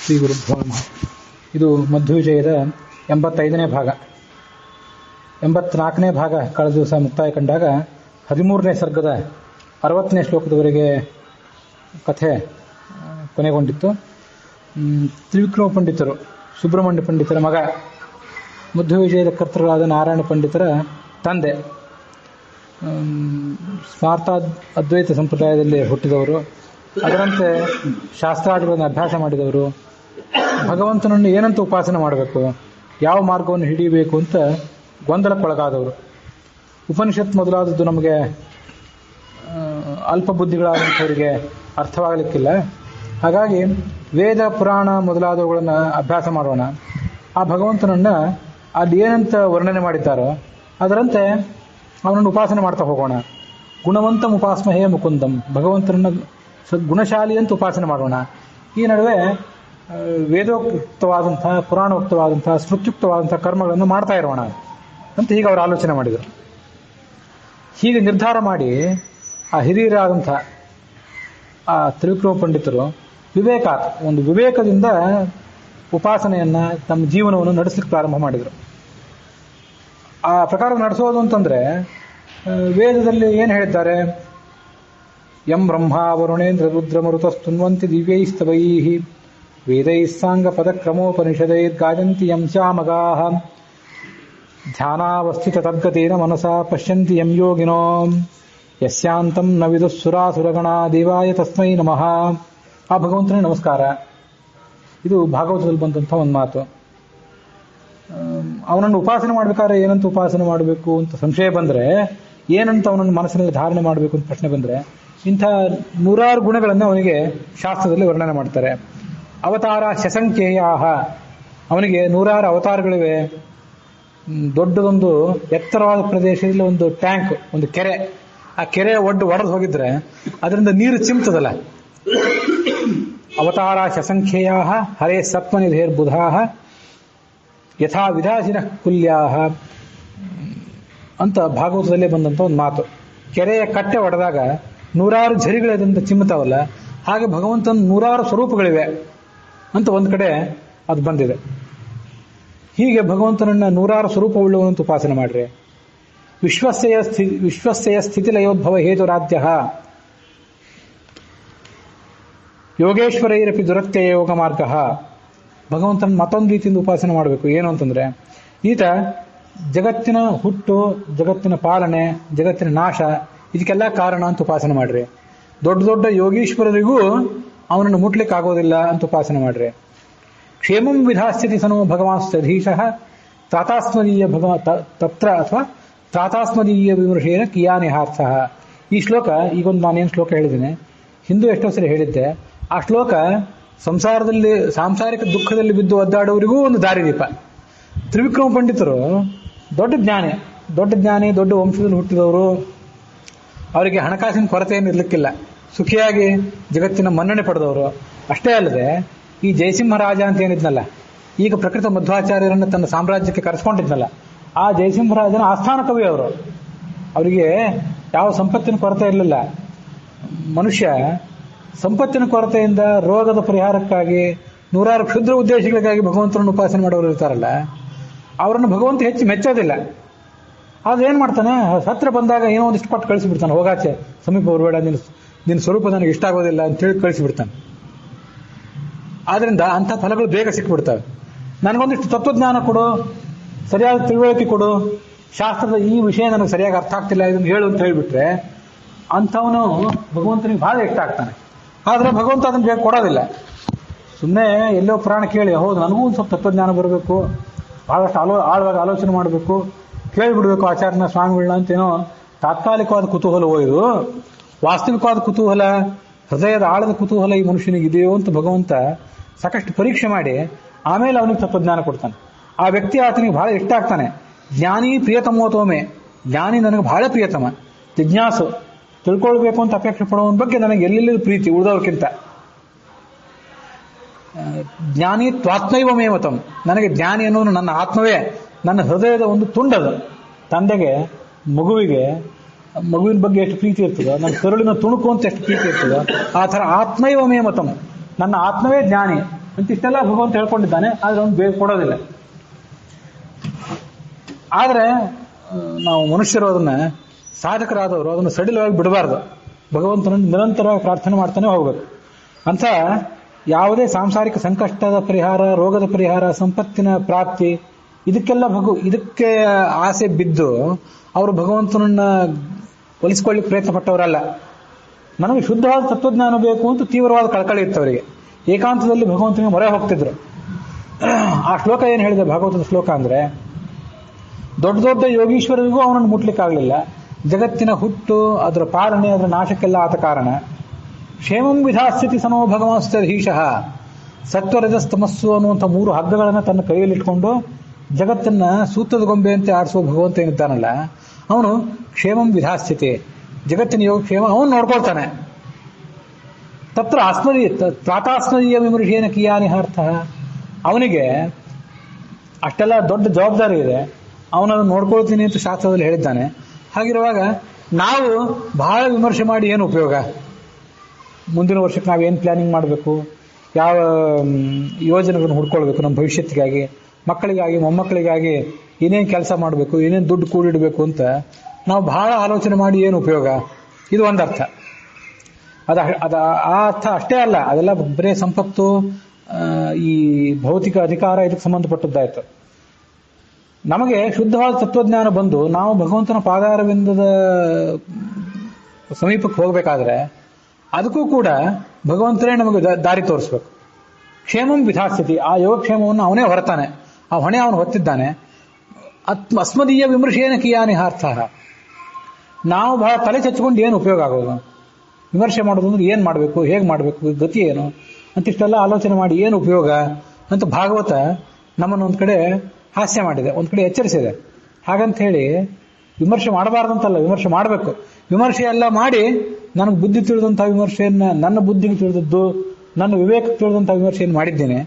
ಶ್ರೀ ಗುರುಭ್ಯೋ ನಮಃ. ಇದು ಮಧ್ವವಿಜಯದ 85ನೇ ಭಾಗ. 84ನೇ ಭಾಗ ಕಳೆದ ದಿವಸ ಮುಕ್ತಾಯ ಕಂಡಾಗ 13ನೇ ಸರ್ಗದ 60ನೇ ಶ್ಲೋಕದವರೆಗೆ ಕಥೆ ಕೊನೆಗೊಂಡಿತ್ತು. ತ್ರಿವಿಕ್ರಮ ಪಂಡಿತರು, ಸುಬ್ರಹ್ಮಣ್ಯ ಪಂಡಿತರ ಮಗ, ಮಧ್ವವಿಜಯದ ಕರ್ತೃಗಳಾದ ನಾರಾಯಣ ಪಂಡಿತರ ತಂದೆ, ಸ್ಮಾರ್ಥ ಅದ್ವೈತ ಸಂಪ್ರದಾಯದಲ್ಲಿ ಹುಟ್ಟಿದವರು, ಅದರಂತೆ ಶಾಸ್ತ್ರಾದಿಗಳನ್ನು ಅಭ್ಯಾಸ ಮಾಡಿದವರು, ಭಗವಂತನನ್ನು ಏನಂತ ಉಪಾಸನೆ ಮಾಡಬೇಕು, ಯಾವ ಮಾರ್ಗವನ್ನು ಹಿಡಿಯಬೇಕು ಅಂತ ಗೊಂದಲಕ್ಕೊಳಗಾದವರು. ಉಪನಿಷತ್ ಮೊದಲಾದದ್ದು ನಮಗೆ ಅಲ್ಪ ಬುದ್ಧಿಗಳಾದಂಥವರಿಗೆ ಅರ್ಥವಾಗಲಿಕ್ಕಿಲ್ಲ. ಹಾಗಾಗಿ ವೇದ ಪುರಾಣ ಮೊದಲಾದವುಗಳನ್ನು ಅಭ್ಯಾಸ ಮಾಡೋಣ. ಆ ಭಗವಂತನನ್ನು ಅಲ್ಲಿ ಏನಂತ ವರ್ಣನೆ ಮಾಡಿದ್ದಾರೋ ಅದರಂತೆ ಅವನನ್ನು ಉಪಾಸನೆ ಮಾಡ್ತಾ ಹೋಗೋಣ. ಗುಣವಂತಂ ಉಪಾಸ್ಮಹೇ ಮುಕುಂದಂ, ಭಗವಂತನನ್ನು ಗುಣಶಾಲಿ ಅಂತ ಉಪಾಸನೆ ಮಾಡೋಣ. ಈ ನಡುವೆ ವೇದೋಕ್ತವಾದಂತಹ, ಪುರಾಣೋಕ್ತವಾದಂತಹ, ಸ್ಮೃತ್ಯುಕ್ತವಾದಂತಹ ಕರ್ಮಗಳನ್ನು ಮಾಡ್ತಾ ಇರೋಣ ಅಂತ ಹೀಗೆ ಅವರು ಆಲೋಚನೆ ಮಾಡಿದರು. ಹೀಗೆ ನಿರ್ಧಾರ ಮಾಡಿ ಆ ಹಿರಿಯರಾದಂಥ ಆ ತ್ರಿವಿಕ್ರಮ ಪಂಡಿತರು ಒಂದು ವಿವೇಕದಿಂದ ಉಪಾಸನೆಯನ್ನು, ತಮ್ಮ ಜೀವನವನ್ನು ನಡೆಸಲಿಕ್ಕೆ ಪ್ರಾರಂಭ ಮಾಡಿದರು. ಆ ಪ್ರಕಾರ ನಡೆಸೋದು ಅಂತಂದರೆ ವೇದದಲ್ಲಿ ಏನು ಹೇಳಿದ್ದಾರೆ? ಯಂ ಬ್ರಹ್ಮ ವರುಣೇಂದ್ರ ರುದ್ರ ಮರುತಸ್ತುನ್ವಂತಿ ದಿವ್ಯೈಸ್ತವೈಃ ವೇದೈಃ ಸಾಂಗ ಪದಕ್ರಮೋಪನಿಷದೈರ್ಗಾಯಂತಿ ಯಂ ಶ್ಯಾಮಗಾಃ ಧ್ಯಾನಾವಸ್ಥಿತ ತದ್ಗತೇನ ಮನಸಾ ಪಶ್ಯಂತಿ ಯಂ ಯೋಗಿನೋ ಯಸ್ಯಾಂತಂ ನ ವಿದುಃಸುರಾಸುರಗಣಾ ದೇವಾಯ ತಸ್ಮೈ ನಮಃ. ಆ ಭಗವಂತನೇ ನಮಸ್ಕಾರ. ಇದು ಭಾಗವತದಲ್ಲಿ ಬಂದಂಥ ಒಂದು ಮಾತು. ಅವನನ್ನು ಉಪಾಸನೆ ಮಾಡಬೇಕಾದ್ರೆ ಏನಂತ ಉಪಾಸನೆ ಮಾಡಬೇಕು ಅಂತ ಸಂಶಯ ಬಂದರೆ, ಏನಂತ ಅವನನ್ನು ಮನಸ್ಸಿನಲ್ಲಿ ಧಾರಣೆ ಮಾಡಬೇಕು ಅಂತ ಪ್ರಶ್ನೆ ಬಂದರೆ, ಇಂಥ 100 ಗುಣಗಳನ್ನು ಅವನಿಗೆ ಶಾಸ್ತ್ರದಲ್ಲಿ ವರ್ಣನೆ ಮಾಡ್ತಾರೆ. ಅವತಾರ ಶಸಂಖ್ಯೇಯಾಹ, ಅವನಿಗೆ 100 ಅವತಾರಗಳಿವೆ. ದೊಡ್ಡದೊಂದು ಎತ್ತರವಾದ ಪ್ರದೇಶದಲ್ಲಿ ಒಂದು ಟ್ಯಾಂಕ್, ಒಂದು ಕೆರೆ, ಆ ಕೆರೆ ಒಡೆದು ಹೋಗಿದ್ರೆ ಅದರಿಂದ ನೀರು ಚಿಮ್ತದಲ್ಲ. ಅವತಾರ ಶಸಂಖ್ಯೇಯಾಹ ಹರೇ ಸತ್ವನಿಧೇರ್ಬುಧಾಹ ಯಥಾ ವಿಧಾಸಿನ ಕುಲ್ಯಾಹ ಅಂತ ಭಾಗವತದಲ್ಲೇ ಬಂದಂಥ ಒಂದು ಮಾತು. ಕೆರೆಯ ಕಟ್ಟೆ ಒಡೆದಾಗ 100 ಝರಿಗಳದಿಂದ ಚಿಮ್ಮುತ್ತಾವಲ್ಲ, ಹಾಗೆ ಭಗವಂತನ 100 ಸ್ವರೂಪಗಳಿವೆ ಅಂತ ಒಂದು ಕಡೆ ಅದು ಬಂದಿದೆ. ಹೀಗೆ ಭಗವಂತನನ್ನ 100 ಸ್ವರೂಪವುಳ್ಳವನಂತ ಉಪಾಸನೆ ಮಾಡ್ರಿ. ವಿಶ್ವಸ್ಯ ಸ್ಥಿತಿಲಯೋದ್ಭವ ಹೇತುರಾಧ್ಯ ಯೋಗೇಶ್ವರೈರಪಿ ದುರತ್ಯಯ ಯೋಗ ಮಾರ್ಗ. ಭಗವಂತನ ಮತ್ತೊಂದು ರೀತಿಯಿಂದ ಉಪಾಸನೆ ಮಾಡಬೇಕು. ಏನು ಅಂತಂದ್ರೆ, ಈತ ಜಗತ್ತಿನ ಹುಟ್ಟು, ಜಗತ್ತಿನ ಪಾಲನೆ, ಜಗತ್ತಿನ ನಾಶ, ಇದಕ್ಕೆಲ್ಲ ಕಾರಣ ಅಂತ ಉಪಾಸನೆ ಮಾಡ್ರಿ. ದೊಡ್ಡ ದೊಡ್ಡ ಯೋಗೀಶ್ವರರಿಗೂ ಅವನನ್ನು ಮುಟ್ಲಿಕ್ಕೆ ಆಗೋದಿಲ್ಲ ಅಂತ ಉಪಾಸನೆ ಮಾಡ್ರಿ. ಕ್ಷೇಮಂ ವಿಧಾಸ್ಯತಿ ಸನೋ ಭಗವಾನ್ ಸ್ಥಧೀಶಃ ತಾತಾಸ್ಮದೀಯ ತತ್ರ ಅಥವಾ ತಾತಾಸ್ಮದೀಯ ವಿಮರ್ಶೇನ ಕಿಯಾನಿಹಾರ್ಥ. ಈ ಶ್ಲೋಕ, ಈಗೊಂದು ನಾನೇನು ಶ್ಲೋಕ ಹೇಳಿದ್ದೇನೆ, ಹಿಂದೂ ಎಷ್ಟೋ ಸರಿ ಹೇಳಿದ್ದೆ. ಆ ಶ್ಲೋಕ ಸಾಂಸಾರಿಕ ದುಃಖದಲ್ಲಿ ಬಿದ್ದು ಒದ್ದಾಡೋರಿಗೂ ಒಂದು ದಾರಿದೀಪ. ತ್ರಿವಿಕ್ರಮ ಪಂಡಿತರು ದೊಡ್ಡ ಜ್ಞಾನಿ, ದೊಡ್ಡ ವಂಶದಲ್ಲಿ ಹುಟ್ಟಿದವರು. ಅವರಿಗೆ ಹಣಕಾಸಿನ ಕೊರತೆಯನ್ನು ಇರಲಿಕ್ಕಿಲ್ಲ. ಸುಖಿಯಾಗಿ ಜಗತ್ತಿನ ಮನ್ನಣೆ ಪಡೆದವರು. ಅಷ್ಟೇ ಅಲ್ಲದೆ, ಈ ಜಯಸಿಂಹರಾಜ ಅಂತ ಏನಿದ್ನಲ್ಲ, ಈಗ ಪ್ರಕೃತ ಮಧ್ವಾಚಾರ್ಯರನ್ನು ತನ್ನ ಸಾಮ್ರಾಜ್ಯಕ್ಕೆ ಕರೆಸ್ಕೊಂಡಿದ್ನಲ್ಲ, ಆ ಜಯಸಿಂಹರಾಜನ ಆಸ್ಥಾನ ಕವಿ ಅವರು. ಅವರಿಗೆ ಯಾವ ಸಂಪತ್ತಿನ ಕೊರತೆ ಇರಲಿಲ್ಲ. ಮನುಷ್ಯ ಸಂಪತ್ತಿನ ಕೊರತೆಯಿಂದ, ರೋಗದ ಪರಿಹಾರಕ್ಕಾಗಿ, 100 ಕ್ಷುದ್ರ ಉದ್ದೇಶಗಳಿಗಾಗಿ ಭಗವಂತನನ್ನು ಉಪಾಸನೆ ಮಾಡೋರು ಇರ್ತಾರಲ್ಲ, ಅವರನ್ನು ಭಗವಂತ ಹೆಚ್ಚು ಮೆಚ್ಚೋದಿಲ್ಲ. ಅದೇನು ಮಾಡ್ತಾನೆ, ಹತ್ರ ಬಂದಾಗ ಏನೋ ಒಂದಿಷ್ಟು ಕೊಟ್ಟು ಕಳಿಸಿಬಿಡ್ತಾನೆ. ಹೋಗಾಚೆ, ಸಮೀಪ ಬರಬೇಡ, ನಿನ್ನ ಸ್ವರೂಪ ನನಗೆ ಇಷ್ಟ ಆಗೋದಿಲ್ಲ ಅಂತೇಳಿ ಕಳಿಸಿಬಿಡ್ತಾನೆ. ಆದ್ರಿಂದ ಅಂಥ ಫಲಗಳು ಬೇಗ ಸಿಕ್ಬಿಡ್ತವೆ. ನನಗೊಂದಿಷ್ಟು ತತ್ವಜ್ಞಾನ ಕೊಡು, ಸರಿಯಾದ ತಿಳುವಳಿಕೆ ಕೊಡು, ಶಾಸ್ತ್ರದ ಈ ವಿಷಯ ನನಗೆ ಸರಿಯಾಗಿ ಅರ್ಥ ಆಗ್ತಿಲ್ಲ, ಇದನ್ನು ಹೇಳು ಅಂತ ಹೇಳಿಬಿಟ್ರೆ ಅಂಥವನು ಭಗವಂತನಿಗೆ ಬಹಳ ಇಷ್ಟ ಆಗ್ತಾನೆ. ಆದರೆ ಭಗವಂತ ಅದನ್ನು ಬೇಗ ಕೊಡೋದಿಲ್ಲ. ಸುಮ್ಮನೆ ಎಲ್ಲೋ ಪುರಾಣ ಕೇಳಿ, ಹೌದು ನನಗೂ ಒಂದು ಸ್ವಲ್ಪ ತತ್ವಜ್ಞಾನ ಬರಬೇಕು, ಬಹಳಷ್ಟು ಆಳವಾಗಿ ಆಲೋಚನೆ ಮಾಡಬೇಕು, ಕೇಳಿಬಿಡ್ಬೇಕು ಆಚಾರ್ಯನ ಸ್ವಾಮಿಗಳನ್ನ ಅಂತೇನೋ ತಾತ್ಕಾಲಿಕವಾದ ಕುತೂಹಲ ಹೋಯ್ದು, ವಾಸ್ತವಿಕವಾದ ಕುತೂಹಲ, ಹೃದಯದ ಆಳದ ಕುತೂಹಲ ಈ ಮನುಷ್ಯನಿಗೆ ಇದೆಯೋ ಅಂತ ಭಗವಂತ ಸಾಕಷ್ಟು ಪರೀಕ್ಷೆ ಮಾಡಿ ಆಮೇಲೆ ಅವನಿಗೆ ತತ್ವಜ್ಞಾನ ಕೊಡ್ತಾನೆ. ಆ ವ್ಯಕ್ತಿ ಆತನಿಗೆ ಬಹಳ ಇಷ್ಟ ಆಗ್ತಾನೆ. ಜ್ಞಾನಿ ಪ್ರಿಯತಮೋತೋಮೆ, ಜ್ಞಾನಿ ನನಗೆ ಬಹಳ ಪ್ರಿಯತಮ. ಜಿಜ್ಞಾಸು, ತಿಳ್ಕೊಳ್ಬೇಕು ಅಂತ ಅಪೇಕ್ಷೆ ಪಡುವವನ ಬಗ್ಗೆ ನನಗೆ ಎಲ್ಲೆಲ್ಲಿ ಪ್ರೀತಿ ಉಳಿದವ್ರಿಗಿಂತ. ಜ್ಞಾನಿ ತ್ವಾತ್ಮೈವ ಮೇಮತಂ, ನನಗೆ ಜ್ಞಾನಿ ಅನ್ನೋನು ನನ್ನ ಆತ್ಮವೇ, ನನ್ನ ಹೃದಯದ ಒಂದು ತುಂಡದು. ತಂದೆಗೆ ಮಗುವಿನ ಬಗ್ಗೆ ಎಷ್ಟು ಪ್ರೀತಿ ಇರ್ತದೋ, ನನ್ನ ಕರುಳಿನ ತುಣುಕು ಅಂತ ಎಷ್ಟು ಪ್ರೀತಿ ಇರ್ತದೋ, ಆ ಥರ ಆತ್ಮೈವ ಮೇಮತಂ, ನನ್ನ ಆತ್ಮವೇ ಜ್ಞಾನಿ. ಅಂತಿಷ್ಟೆಲ್ಲ ಭಗವಂತ ಹೇಳ್ಕೊಂಡಿದ್ದಾನೆ. ಆದ್ರೆ ಅವನು ಬೇಗ ಕೊಡೋದಿಲ್ಲ. ಆದ್ರೆ ನಾವು ಮನುಷ್ಯರು ಅದನ್ನ, ಸಾಧಕರಾದವರು ಅದನ್ನು ಸಡಿಲವಾಗಿ ಬಿಡಬಾರ್ದು. ಭಗವಂತನನ್ನು ನಿರಂತರವಾಗಿ ಪ್ರಾರ್ಥನೆ ಮಾಡ್ತಾನೆ ಹೋಗ್ಬೇಕು. ಅಂತ ಯಾವುದೇ ಸಾಂಸಾರಿಕ ಸಂಕಷ್ಟದ ಪರಿಹಾರ, ರೋಗದ ಪರಿಹಾರ, ಸಂಪತ್ತಿನ ಪ್ರಾಪ್ತಿ, ಇದಕ್ಕೆ ಆಸೆ ಬಿದ್ದು ಅವರು ಭಗವಂತನನ್ನ ಒಲಿಸ್ಕೊಳ್ಳಿಕ್ಕೆ ಪ್ರಯತ್ನ ಪಟ್ಟವರಲ್ಲ. ನನಗೆ ಶುದ್ಧವಾದ ತತ್ವಜ್ಞಾನ ಬೇಕು ಅಂತ ತೀವ್ರವಾದ ಕಳಕಳಿ ಇತ್ತು ಅವರಿಗೆ. ಏಕಾಂತದಲ್ಲಿ ಭಗವಂತನಿಗೆ ಮೊರೆ ಹೋಗ್ತಿದ್ರು. ಆ ಶ್ಲೋಕ ಏನು ಹೇಳಿದೆ ಭಾಗವತದ ಶ್ಲೋಕ ಅಂದ್ರೆ, ದೊಡ್ಡ ದೊಡ್ಡ ಯೋಗೀಶ್ವರರಿಗೂ ಅವನನ್ನು ಮುಟ್ಲಿಕ್ಕಾಗಲಿಲ್ಲ. ಜಗತ್ತಿನ ಹುಟ್ಟು, ಅದರ ಪಾಲನೆ, ಅದರ ನಾಶಕ್ಕೆಲ್ಲ ಆತ ಕಾರಣ. ಕ್ಷೇಮಂ ವಿಧಾಸ್ಥಿತಿ ಸನೋ ಭಗವಂತಧೀಶಃ, ಸತ್ವರಜಸ್ತಮಸ್ಸು ಅನ್ನುವಂಥ 3 ಹಗ್ಗಗಳನ್ನು ತನ್ನ ಕೈಯಲ್ಲಿಟ್ಕೊಂಡು ಜಗತ್ತನ್ನ ಸೂತ್ರದ ಗೊಂಬೆಯಂತೆ ಆಡಿಸುವ ಭಗವಂತ ಏನಿದ್ದಾನಲ್ಲ, ಅವನು ಕ್ಷೇಮಂ ವಿಧಾಸ್ಥಿತಿ, ಜಗತ್ತಿನ ಯೋಗಕ್ಷೇಮ ಅವನು ನೋಡ್ಕೊಳ್ತಾನೆ. ತತ್ರ ಪ್ರಾತಾಸ್ಮದೀಯ ವಿಮರ್ಶೇನ ಕಿಯಾನಿಹಾರ್ಥ, ಅವನಿಗೆ ಅಷ್ಟೆಲ್ಲ ದೊಡ್ಡ ಜವಾಬ್ದಾರಿ ಇದೆ, ಅವನನ್ನು ನೋಡ್ಕೊಳ್ತೀನಿ ಅಂತ ಶಾಸ್ತ್ರದಲ್ಲಿ ಹೇಳಿದ್ದಾನೆ. ಹಾಗಿರುವಾಗ ನಾವು ಬಹಳ ವಿಮರ್ಶೆ ಮಾಡಿ ಏನು ಉಪಯೋಗ? ಮುಂದಿನ ವರ್ಷಕ್ಕೆ ನಾವೇನು ಪ್ಲಾನಿಂಗ್ ಮಾಡಬೇಕು, ಯಾವ ಯೋಜನೆಗಳನ್ನು ಹುಡ್ಕೊಳ್ಬೇಕು ನಮ್ಮ ಭವಿಷ್ಯತ್ತಿಗಾಗಿ, ಮಕ್ಕಳಿಗಾಗಿ, ಮೊಮ್ಮಕ್ಕಳಿಗಾಗಿ ಏನೇನು ಕೆಲಸ ಮಾಡಬೇಕು, ಏನೇನು ದುಡ್ಡು ಕೂಡಿಡಬೇಕು ಅಂತ ನಾವು ಬಹಳ ಆಲೋಚನೆ ಮಾಡಿ ಏನು ಉಪಯೋಗ? ಇದು ಒಂದರ್ಥ. ಆ ಅರ್ಥ ಅಷ್ಟೇ ಅಲ್ಲ, ಅದೆಲ್ಲ ಬರೇ ಸಂಪತ್ತು, ಈ ಭೌತಿಕ ಅಧಿಕಾರ ಇದಕ್ಕೆ ಸಂಬಂಧಪಟ್ಟದ್ದಾಯ್ತು. ನಮಗೆ ಶುದ್ಧವಾದ ತತ್ವಜ್ಞಾನ ಬಂದು ನಾವು ಭಗವಂತನ ಪಾದಾರವಿಂದದ ಸಮೀಪಕ್ಕೆ ಹೋಗಬೇಕಾದ್ರೆ ಅದಕ್ಕೂ ಕೂಡ ಭಗವಂತನೇ ನಮಗೆ ದಾರಿ ತೋರಿಸ್ಬೇಕು. ಕ್ಷೇಮಂ ವಿಧಾಸ್ಥಿತಿ, ಆ ಯೋಗಕ್ಷೇಮವನ್ನು ಅವನೇ ಹೊರತಾನೆ, ಆ ಹೊಣೆ ಅವನು ಹೊತ್ತಿದ್ದಾನೆ. ಅಸ್ಮದೀಯ ವಿಮರ್ಶೇನ ಕಿಯಾನಿಹಾರ್ಥ, ನಾವು ಬಹಳ ತಲೆ ಚಚ್ಕೊಂಡು ಏನು ಉಪಯೋಗ ಆಗೋದು? ವಿಮರ್ಶೆ ಮಾಡೋದು ಅಂದ್ರೆ ಏನು ಮಾಡಬೇಕು, ಹೇಗೆ ಮಾಡಬೇಕು, ಗತಿ ಏನು ಅಂತಿಷ್ಟೆಲ್ಲ ಆಲೋಚನೆ ಮಾಡಿ ಏನು ಉಪಯೋಗ ಅಂತ ಭಾಗವತ ನಮ್ಮನ್ನು ಒಂದು ಕಡೆ ಹಾಸ್ಯ ಮಾಡಿದೆ, ಒಂದು ಕಡೆ ಎಚ್ಚರಿಸಿದೆ. ಹಾಗಂತ ಹೇಳಿ ವಿಮರ್ಶೆ ಮಾಡಬಾರ್ದಂತಲ್ಲ, ವಿಮರ್ಶೆ ಮಾಡಬೇಕು. ವಿಮರ್ಶೆ ಎಲ್ಲ ಮಾಡಿ ನನಗೆ ಬುದ್ಧಿ ತಿಳಿದಂಥ ವಿಮರ್ಶೆಯನ್ನ, ನನ್ನ ಬುದ್ಧಿಗೆ ತಿಳಿದದ್ದು, ನನ್ನ ವಿವೇಕಕ್ಕೆ ತಿಳಿದಂಥ ವಿಮರ್ಶೆಯನ್ನು ಮಾಡಿದ್ದೇನೆ.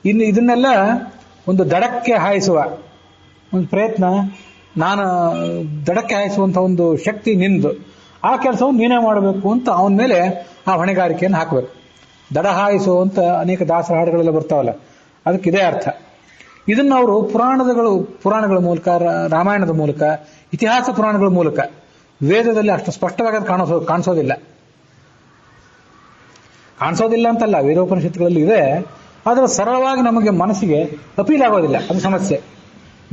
ಇನ್ನು ಇದನ್ನೆಲ್ಲ ಒಂದು ದಡಕ್ಕೆ ಹಾಯಿಸುವ ಒಂದು ಪ್ರಯತ್ನ, ನಾನು ದಡಕ್ಕೆ ಹಾಯಿಸುವಂಥ ಒಂದು ಶಕ್ತಿ ನಿಂದು, ಆ ಕೆಲಸವನ್ನು ನೀನೇ ಮಾಡಬೇಕು ಅಂತ ಅವನ ಮೇಲೆ ಆ ಹೊಣೆಗಾರಿಕೆಯನ್ನು ಹಾಕಬೇಕು. ದಡ ಹಾಯಿಸುವಂತ ಅನೇಕ ದಾಸರ ಹಾಡುಗಳೆಲ್ಲ ಬರ್ತಾವಲ್ಲ, ಅದಕ್ಕಿದೇ ಅರ್ಥ. ಇದನ್ನು ಅವರು ಪುರಾಣಗಳ ಮೂಲಕ, ರಾಮಾಯಣದ ಮೂಲಕ, ಇತಿಹಾಸ ಪುರಾಣಗಳ ಮೂಲಕ, ವೇದದಲ್ಲಿ ಅಷ್ಟು ಸ್ಪಷ್ಟವಾಗಿ ಕಾಣಿಸೋದಿಲ್ಲ ಅಂತಲ್ಲ, ವೇದೋಪನಿಷತ್ತುಗಳಲ್ಲಿ ಇದೆ, ಆದರೆ ಸರಳವಾಗಿ ನಮಗೆ ಮನಸ್ಸಿಗೆ ಅಪೀಲ್ ಆಗೋದಿಲ್ಲ, ಅದು ಸಮಸ್ಯೆ.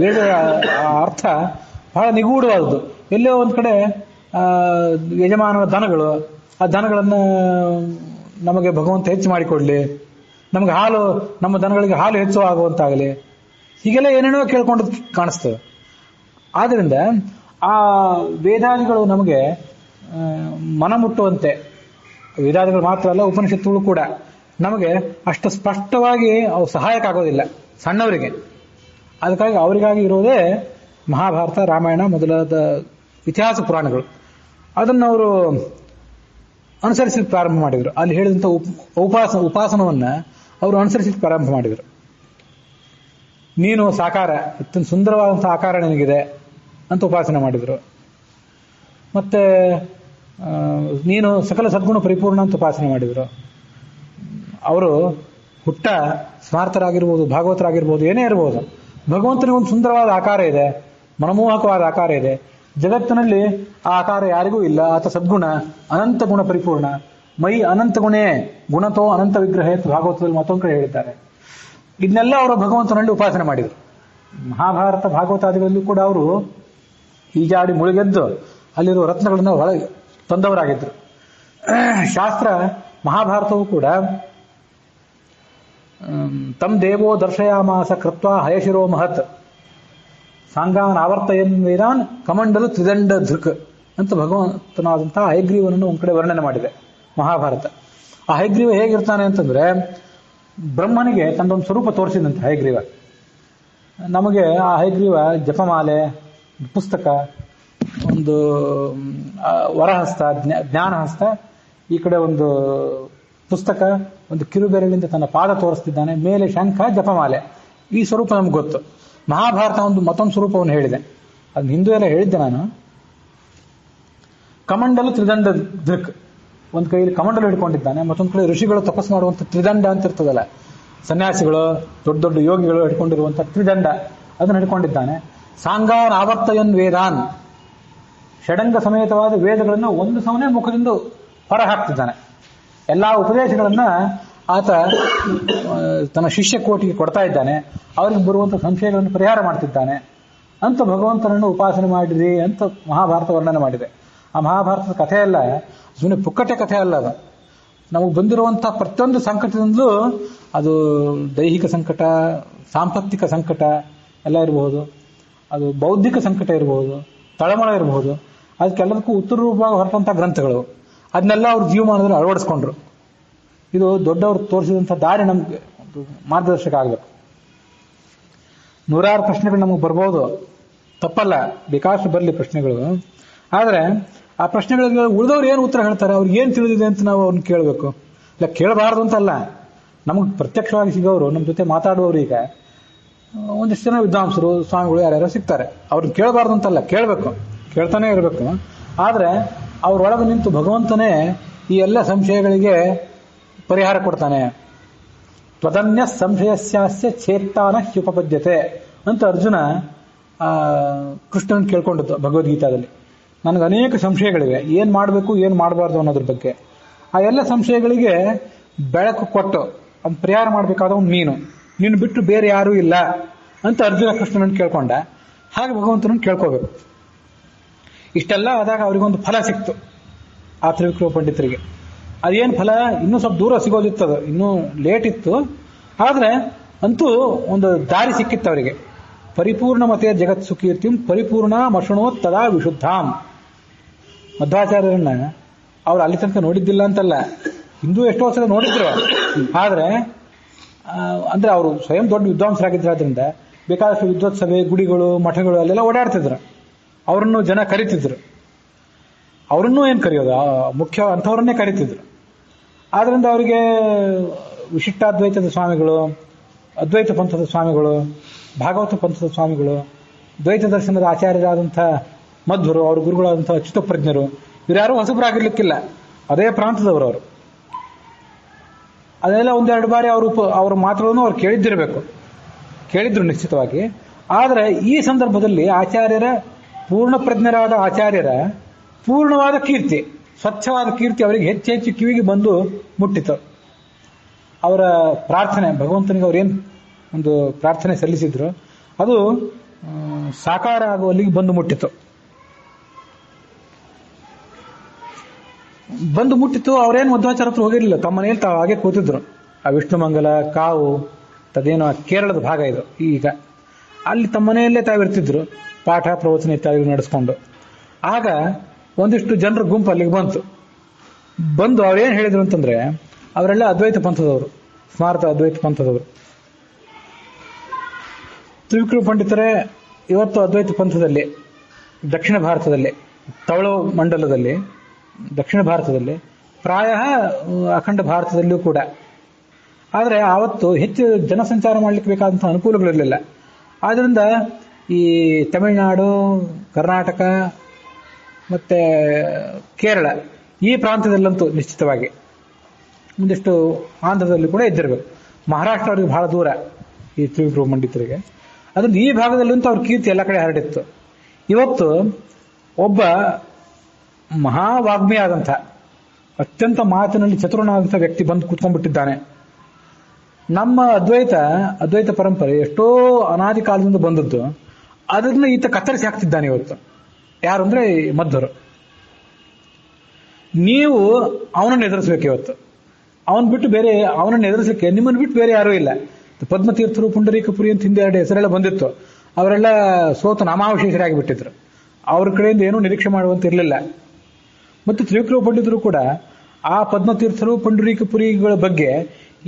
ವೇದ ಅರ್ಥ ಬಹಳ ನಿಗೂಢವಾದದ್ದು. ಎಲ್ಲೋ ಒಂದು ಕಡೆ ಯಜಮಾನನ ದನಗಳು, ಆ ದನಗಳನ್ನು ನಮಗೆ ಭಗವಂತ ಹೆಚ್ಚು ಮಾಡಿಕೊಡ್ಲಿ, ನಮಗೆ ಹಾಲು, ನಮ್ಮ ದನಗಳಿಗೆ ಹಾಲು ಹೆಚ್ಚು ಆಗುವಂತಾಗಲಿ, ಹೀಗೆಲ್ಲ ಏನೇನೋ ಕೇಳ್ಕೊಂಡು ಕಾಣಿಸ್ತದೆ. ಆದ್ದರಿಂದ ಆ ವೇದಾದಿಗಳು ನಮಗೆ ಮನ ಮುಟ್ಟುವಂತೆ, ವೇದಾದಿಗಳು ಮಾತ್ರ ಅಲ್ಲ ಉಪನಿಷತ್ತುಗಳು ಕೂಡ ನಮಗೆ ಅಷ್ಟು ಸ್ಪಷ್ಟವಾಗಿ ಅವು ಸಹಾಯಕ ಆಗೋದಿಲ್ಲ ಸಣ್ಣವರಿಗೆ. ಅದಕ್ಕಾಗಿ ಅವರಿಗಾಗಿ ಇರೋದೇ ಮಹಾಭಾರತ, ರಾಮಾಯಣ ಮೊದಲಾದ ಇತಿಹಾಸ ಪುರಾಣಗಳು. ಅದನ್ನು ಅವರು ಅನುಸರಿಸಲಿಕ್ಕೆ ಪ್ರಾರಂಭ ಮಾಡಿದರು. ಅಲ್ಲಿ ಹೇಳಿದಂಥ ಉಪಾಸನವನ್ನು ಅವರು ಅನುಸರಿಸಲಿಕ್ಕೆ ಪ್ರಾರಂಭ ಮಾಡಿದರು. ನೀನು ಸಾಕಾರ, ಇತ್ತೊಂದು ಸುಂದರವಾದಂಥ ಆಕಾರ ನಿನಗಿದೆ ಅಂತ ಉಪಾಸನೆ ಮಾಡಿದರು. ಮತ್ತೆ ನೀನು ಸಕಲ ಸದ್ಗುಣ ಪರಿಪೂರ್ಣ ಅಂತ ಉಪಾಸನೆ ಮಾಡಿದರು. ಅವರು ಹುಟ್ಟ ಸ್ಮಾರ್ತರಾಗಿರ್ಬೋದು, ಭಾಗವತರಾಗಿರ್ಬೋದು, ಏನೇ ಇರ್ಬೋದು, ಭಗವಂತನಿಗೆ ಒಂದು ಸುಂದರವಾದ ಆಕಾರ ಇದೆ, ಮನಮೋಹಕವಾದ ಆಕಾರ ಇದೆ. ಜಗತ್ತಿನಲ್ಲಿ ಆ ಆಕಾರ ಯಾರಿಗೂ ಇಲ್ಲ. ಆತ ಸದ್ಗುಣ, ಅನಂತ ಗುಣ ಪರಿಪೂರ್ಣ. ಮೈ ಅನಂತ ಗುಣೇ ಗುಣತೋ ಅನಂತ ವಿಗ್ರಹ ಅಂತ ಭಾಗವತದಲ್ಲಿ ಮತ್ತೊಂದು ಕಡೆ ಹೇಳಿದ್ದಾರೆ. ಇದನ್ನೆಲ್ಲ ಅವರು ಭಗವಂತನಲ್ಲಿ ಉಪಾಸನೆ ಮಾಡಿದರು. ಮಹಾಭಾರತ ಭಾಗವತಾದಿಗಳಲ್ಲೂ ಕೂಡ ಅವರು ಈಜಾಡಿ ಮುಳುಗೆದ್ದು ಅಲ್ಲಿರುವ ರತ್ನಗಳನ್ನು ಒಳಗೆ ತಂದವರಾಗಿದ್ದರು. ಶಾಸ್ತ್ರ ಮಹಾಭಾರತವೂ ಕೂಡ ತಮ್ ದೇವೋ ದರ್ಶಯಾಮಾಸ ಕೃತ್ವ ಹಯಶಿರೋ ಮಹತ್ ಸಾಂಗಾನ್ ಆವರ್ತಯನ್ ವೇದಾನ್ ಕಮಂಡಲು ತ್ರಿದಂಡ ಧೃಕ್ ಅಂತ ಭಗವಂತನಾದಂತಹ ಹಯಗ್ರೀವನನ್ನು ಒಂದು ಕಡೆ ವರ್ಣನೆ ಮಾಡಿದೆ ಮಹಾಭಾರತ. ಆ ಹಯಗ್ರೀವ ಹೇಗಿರ್ತಾನೆ ಅಂತಂದ್ರೆ, ಬ್ರಹ್ಮನಿಗೆ ತನ್ನೊಂದು ಸ್ವರೂಪ ತೋರಿಸಿದಂತೆ ಹಯಗ್ರೀವ. ನಮಗೆ ಆ ಹಯಗ್ರೀವ ಜಪಮಾಲೆ, ಪುಸ್ತಕ, ಒಂದು ವರಹಸ್ತ, ಜ್ಞಾನಹಸ್ತ, ಈ ಕಡೆ ಒಂದು ಪುಸ್ತಕ, ಒಂದು ಕಿರುಬೆರಳಿಂದ ತನ್ನ ಪಾದ ತೋರಿಸ್ತಿದ್ದಾನೆ, ಮೇಲೆ ಶಂಖ, ಜಪಮಾಲೆ. ಈ ಸ್ವರೂಪ ನಮ್ಗೆ ಗೊತ್ತು. ಮಹಾಭಾರತ ಒಂದು ಮತ್ತೊಂದು ಸ್ವರೂಪವನ್ನು ಹೇಳಿದೆ, ಅದನ್ನ ಹಿಂದೂ ಎಲ್ಲ ಹೇಳಿದ್ದೆ ನಾನು. ಕಮಂಡಲು ತ್ರಿದಂಡ ದೃಕ್, ಒಂದು ಕೈಯಲ್ಲಿ ಕಮಂಡಲು ಹಿಡ್ಕೊಂಡಿದ್ದಾನೆ, ಮತ್ತೊಂದು ಕಡೆ ಋಷಿಗಳು ತಪಸ್ಸು ಮಾಡುವಂಥ ತ್ರಿದಂಡ ಅಂತ ಇರ್ತದಲ್ಲ, ಸನ್ಯಾಸಿಗಳು, ದೊಡ್ಡ ದೊಡ್ಡ ಯೋಗಿಗಳು ಹಿಡ್ಕೊಂಡಿರುವಂಥ ತ್ರಿದಂಡ ಅದನ್ನು ಹಿಡ್ಕೊಂಡಿದ್ದಾನೆ. ಸಾಂಗಾನ್ ಆವರ್ತಯನ್ ವೇದಾನ್, ಷಡಂಗ ಸಮೇತವಾದ ವೇದಗಳನ್ನು ಒಂದು ಸಮನೆ ಮುಖದಿಂದ ಹೊರ ಹಾಕ್ತಿದ್ದಾನೆ. ಎಲ್ಲಾ ಉಪದೇಶಗಳನ್ನ ಆತ ತನ್ನ ಶಿಷ್ಯ ಕೋಟಿಗೆ ಕೊಡ್ತಾ ಇದ್ದಾನೆ. ಅವರಿಗೆ ಬರುವಂಥ ಸಂಶಯಗಳನ್ನು ಪರಿಹಾರ ಮಾಡ್ತಿದ್ದಾನೆ ಅಂತ ಭಗವಂತನನ್ನು ಉಪಾಸನೆ ಮಾಡಿರಿ ಅಂತ ಮಹಾಭಾರತ ವರ್ಣನೆ ಮಾಡಿದೆ. ಆ ಮಹಾಭಾರತದ ಕಥೆ ಅಲ್ಲ, ಸುಮ್ಮನೆ ಪುಕ್ಕಟೆ ಕಥೆ ಅಲ್ಲ. ಅದು ನಮಗೆ ಬಂದಿರುವಂಥ ಪ್ರತಿಯೊಂದು ಸಂಕಟದಿಂದಲೂ, ಅದು ದೈಹಿಕ ಸಂಕಟ, ಸಾಂಪತ್ತಿಕ ಸಂಕಟ ಎಲ್ಲ ಇರಬಹುದು, ಅದು ಬೌದ್ಧಿಕ ಸಂಕಟ ಇರಬಹುದು, ತಳಮಳ ಇರಬಹುದು, ಅದಕ್ಕೆಲ್ಲದಕ್ಕೂ ಉತ್ತರ ರೂಪವಾಗಿ ಹೊರಟಂಥ ಗ್ರಂಥಗಳು. ಅದನ್ನೆಲ್ಲ ಅವ್ರ ಜೀವಮಾನದಲ್ಲಿ ಅಳವಡಿಸ್ಕೊಂಡ್ರು. ಇದು ದೊಡ್ಡವರು ತೋರಿಸಿದಂಥ ದಾರಿ ನಮ್ಗೆ ಒಂದು ಮಾರ್ಗದರ್ಶಕ ಆಗಬೇಕು. ನೂರಾರು ಪ್ರಶ್ನೆಗಳು ನಮಗೆ ಬರ್ಬೋದು, ತಪ್ಪಲ್ಲ, ಬೇಕಾಷ್ಟು ಬರಲಿ ಪ್ರಶ್ನೆಗಳು. ಆದರೆ ಆ ಪ್ರಶ್ನೆಗಳಿಗೆ ಉಳಿದವ್ರು ಏನು ಉತ್ತರ ಹೇಳ್ತಾರೆ, ಅವ್ರಿಗೆ ಏನು ತಿಳಿದಿದೆ ಅಂತ ನಾವು ಅವ್ರನ್ನ ಕೇಳಬೇಕು. ಇಲ್ಲ ಕೇಳಬಾರ್ದು ಅಂತಲ್ಲ, ನಮಗೆ ಪ್ರತ್ಯಕ್ಷವಾಗಿ ಸಿಗೋರು, ನಮ್ಮ ಜೊತೆ ಮಾತಾಡುವವರು ಈಗ ಒಂದಿಷ್ಟು ಜನ ವಿದ್ವಾಂಸರು, ಸ್ವಾಮಿಗಳು ಯಾರ್ಯಾರೋ ಸಿಗ್ತಾರೆ. ಅವ್ರನ್ನ ಕೇಳಬಾರ್ದು ಅಂತಲ್ಲ, ಕೇಳಬೇಕು, ಕೇಳ್ತಾನೆ ಇರಬೇಕು. ಆದರೆ ಅವ್ರೊಳಗೆ ನಿಂತು ಭಗವಂತನೇ ಈ ಎಲ್ಲ ಸಂಶಯಗಳಿಗೆ ಪರಿಹಾರ ಕೊಡ್ತಾನೆ. ತ್ವದನ್ಯ ಸಂಶಯಸ್ಯಾಸ್ಯ ಛೇತ್ತಾನ ಹ್ಯುಪಪದ್ಯತೆ ಅಂತ ಅರ್ಜುನ ಕೃಷ್ಣನ್ ಕೇಳ್ಕೊಂಡದ್ದು ಭಗವದ್ಗೀತಾದಲ್ಲಿ. ನನಗೆ ಅನೇಕ ಸಂಶಯಗಳಿವೆ, ಏನು ಮಾಡಬೇಕು ಏನು ಮಾಡಬಾರ್ದು ಅನ್ನೋದ್ರ ಬಗ್ಗೆ. ಆ ಎಲ್ಲ ಸಂಶಯಗಳಿಗೆ ಬೆಳಕು ಕೊಟ್ಟು ಅದು ಪರಿಹಾರ ಮಾಡಬೇಕಾದ ಒಂದು ನೀನು ಬಿಟ್ಟು ಬೇರೆ ಯಾರೂ ಇಲ್ಲ ಅಂತ ಅರ್ಜುನ ಕೃಷ್ಣನನ್ನು ಕೇಳ್ಕೊಂಡ. ಹಾಗೆ ಭಗವಂತನನ್ನು ಕೇಳ್ಕೋಬೇಕು. ಇಷ್ಟೆಲ್ಲ ಆದಾಗ ಅವರಿಗೊಂದು ಫಲ ಸಿಕ್ತು ಆ ತ್ರಿವಿಕ್ರಮ ಪಂಡಿತರಿಗೆ. ಅದೇನು ಫಲ, ಇನ್ನೂ ಸ್ವಲ್ಪ ದೂರ ಸಿಗೋದಿತ್ತದು, ಇನ್ನೂ ಲೇಟ್ ಇತ್ತು. ಆದರೆ ಅಂತೂ ಒಂದು ದಾರಿ ಸಿಕ್ಕಿತ್ತು ಅವರಿಗೆ. ಪರಿಪೂರ್ಣ ಮತೆ ಜಗತ್ ಸುಕೀರ್ತಿಂ ಪರಿಪೂರ್ಣ ಮಷಣೋತ್ ತದಾ ವಿಶುದ್ಧಾಂ. ಮಧ್ವಾಚಾರ್ಯರನ್ನ ಅವ್ರು ಅಲ್ಲಿ ತನಕ ನೋಡಿದ್ದಿಲ್ಲ ಅಂತಲ್ಲ, ಹಿಂದೂ ಎಷ್ಟೋ ಸಲ ನೋಡಿದ್ರು. ಆದರೆ ಅಂದ್ರೆ ಅವರು ಸ್ವಯಂ ದೊಡ್ಡ ವಿದ್ವಾಂಸರಾಗಿದ್ದರಿಂದ ಬೇಕಾದಷ್ಟು ವಿದ್ವತ್ಸಭೆ, ಗುಡಿಗಳು, ಮಠಗಳು ಅಲ್ಲೆಲ್ಲ ಓಡಾಡ್ತಿದ್ರು. ಅವರನ್ನು ಜನ ಕರಿತಿದ್ರು. ಅವರನ್ನೂ ಏನು ಕರೆಯೋದು, ಮುಖ್ಯ ಅಂಥವ್ರನ್ನೇ ಕರಿತಿದ್ರು. ಆದ್ರಿಂದ ಅವರಿಗೆ ವಿಶಿಷ್ಟಾದ್ವೈತದ ಸ್ವಾಮಿಗಳು, ಅದ್ವೈತ ಪಂಥದ ಸ್ವಾಮಿಗಳು, ಭಾಗವತ ಪಂಥದ ಸ್ವಾಮಿಗಳು, ದ್ವೈತ ದರ್ಶನದ ಆಚಾರ್ಯರಾದಂಥ ಮಧ್ವರು, ಅವ್ರ ಗುರುಗಳಾದಂಥ ಅಚ್ಯುತಪ್ರಜ್ಞರು, ಇವರ್ಯಾರೂ ಹೊಸಬರಾಗಿರ್ಲಿಕ್ಕಿಲ್ಲ, ಅದೇ ಪ್ರಾಂತದವರು ಅವರು. ಅದೆಲ್ಲ ಒಂದೆರಡು ಬಾರಿ ಅವ್ರ ಮಾತುಗಳನ್ನು ಅವ್ರು ಕೇಳಿದ್ರು ನಿಶ್ಚಿತವಾಗಿ. ಆದರೆ ಈ ಸಂದರ್ಭದಲ್ಲಿ ಆಚಾರ್ಯರ ಪೂರ್ಣಪ್ರಜ್ಞರಾದ ಆಚಾರ್ಯರ ಪೂರ್ಣವಾದ ಕೀರ್ತಿ, ಸ್ವಚ್ಛವಾದ ಕೀರ್ತಿ ಅವರಿಗೆ ಹೆಚ್ಚು ಕಿವಿಗೆ ಬಂದು ಮುಟ್ಟಿತು. ಅವರ ಪ್ರಾರ್ಥನೆ, ಭಗವಂತನಿಗೆ ಅವರೇನು ಒಂದು ಪ್ರಾರ್ಥನೆ ಸಲ್ಲಿಸಿದ್ರು ಅದು ಸಾಕಾರ ಆಗುವಲ್ಲಿಗೆ ಬಂದು ಮುಟ್ಟಿತು. ಅವರೇನು ಮಧ್ವಾಚಾರ್ಯ ಹತ್ರ ಹೋಗಿರಲಿಲ್ಲ, ತಮ್ಮ ಮನೆಯಲ್ಲಿ ತಾವು ಹಾಗೆ ಕೂತಿದ್ರು. ಆ ವಿಷ್ಣುಮಂಗಲ ಕಾವು ತದೇನೋ ಕೇರಳದ ಭಾಗ ಇದು. ಈಗ ಅಲ್ಲಿ ತಮ್ಮ ಮನೆಯಲ್ಲೇ ತಾವಿರ್ತಿದ್ರು, ಪಾಠ ಪ್ರವಚನ ಇತ್ಯಾದಿ ನಡೆಸ್ಕೊಂಡು. ಆಗ ಒಂದಿಷ್ಟು ಜನರ ಗುಂಪು ಅಲ್ಲಿಗೆ ಬಂದು ಅವ್ರೇನು ಹೇಳಿದ್ರು ಅಂತಂದ್ರೆ, ಅವರೆಲ್ಲ ಅದ್ವೈತ ಪಂಥದವರು, ಸ್ಮಾರತ ಅದ್ವೈತ ಪಂಥದವರು. ತ್ರಿವಿಕ್ರಮ ಪಂಡಿತರೇ ಇವತ್ತು ಅದ್ವೈತ ಪಂಥದಲ್ಲಿ ದಕ್ಷಿಣ ಭಾರತದಲ್ಲಿ, ತವಳು ಮಂಡಲದಲ್ಲಿ, ದಕ್ಷಿಣ ಭಾರತದಲ್ಲಿ, ಪ್ರಾಯ ಅಖಂಡ ಭಾರತದಲ್ಲಿಯೂ ಕೂಡ. ಆದರೆ ಆವತ್ತು ಹೆಚ್ಚು ಜನಸಂಚಾರ ಮಾಡಲಿಕ್ಕೆ ಬೇಕಾದಂಥ ಅನುಕೂಲಗಳಿರಲಿಲ್ಲ. ಆದ್ದರಿಂದ ಈ ತಮಿಳುನಾಡು, ಕರ್ನಾಟಕ ಮತ್ತೆ ಕೇರಳ ಈ ಪ್ರಾಂತ್ಯದಲ್ಲಂತೂ ನಿಶ್ಚಿತವಾಗಿ, ಒಂದಿಷ್ಟು ಆಂಧ್ರದಲ್ಲಿ ಕೂಡ ಇದ್ದಿರಬೇಕು. ಮಹಾರಾಷ್ಟ್ರ ಅವರಿಗೆ ಬಹಳ ದೂರ ಈ ತ್ರಿವಿಕ್ರಮ ಪಂಡಿತರಿಗೆ. ಅದರಿಂದ ಈ ಭಾಗದಲ್ಲಂತೂ ಅವ್ರ ಕೀರ್ತಿ ಎಲ್ಲ ಕಡೆ ಹರಡಿತ್ತು. ಇವತ್ತು ಒಬ್ಬ ಮಹಾವಾಗ್ಮಿ ಆದಂಥ, ಅತ್ಯಂತ ಮಾತಿನಲ್ಲಿ ಚತುರನಾದಂಥ ವ್ಯಕ್ತಿ ಬಂದು ಕೂತ್ಕೊಂಡ್ಬಿಟ್ಟಿದ್ದಾನೆ. ನಮ್ಮ ಅದ್ವೈತ ಪರಂಪರೆ ಎಷ್ಟೋ ಅನಾದಿ ಕಾಲದಿಂದ ಬಂದದ್ದು, ಅದನ್ನ ಈತ ಕತ್ತರಿಸಿ ಹಾಕ್ತಿದ್ದಾನೆ ಇವತ್ತು. ಯಾರು ಅಂದ್ರೆ ಮಧ್ವರು. ನೀವು ಅವನನ್ನು ಎದುರಿಸ್ಬೇಕು ಇವತ್ತು. ಅವನನ್ನು ಎದುರಿಸಲಿಕ್ಕೆ ನಿಮ್ಮನ್ನು ಬಿಟ್ಟು ಬೇರೆ ಯಾರೂ ಇಲ್ಲ. ಪದ್ಮತೀರ್ಥರು, ಪುಂಡರೀಕಪುರಿ ಅಂತ ಹಿಂದೆ 2 ಹೆಸರೆಲ್ಲ ಬಂದಿತ್ತು. ಅವರೆಲ್ಲ ಸೋತು ನಾಮಾವಶೇಷರಾಗಿ ಬಿಟ್ಟಿದ್ರು. ಅವ್ರ ಕಡೆಯಿಂದ ಏನೂ ನಿರೀಕ್ಷೆ ಮಾಡುವಂತಿರಲಿಲ್ಲ. ಮತ್ತು ತ್ರಿವಿಕ್ರಮ ಪಂಡಿತರು ಕೂಡ ಆ ಪದ್ಮತೀರ್ಥರು, ಪುಂಡರೀಕಪುರಿಗಳ ಬಗ್ಗೆ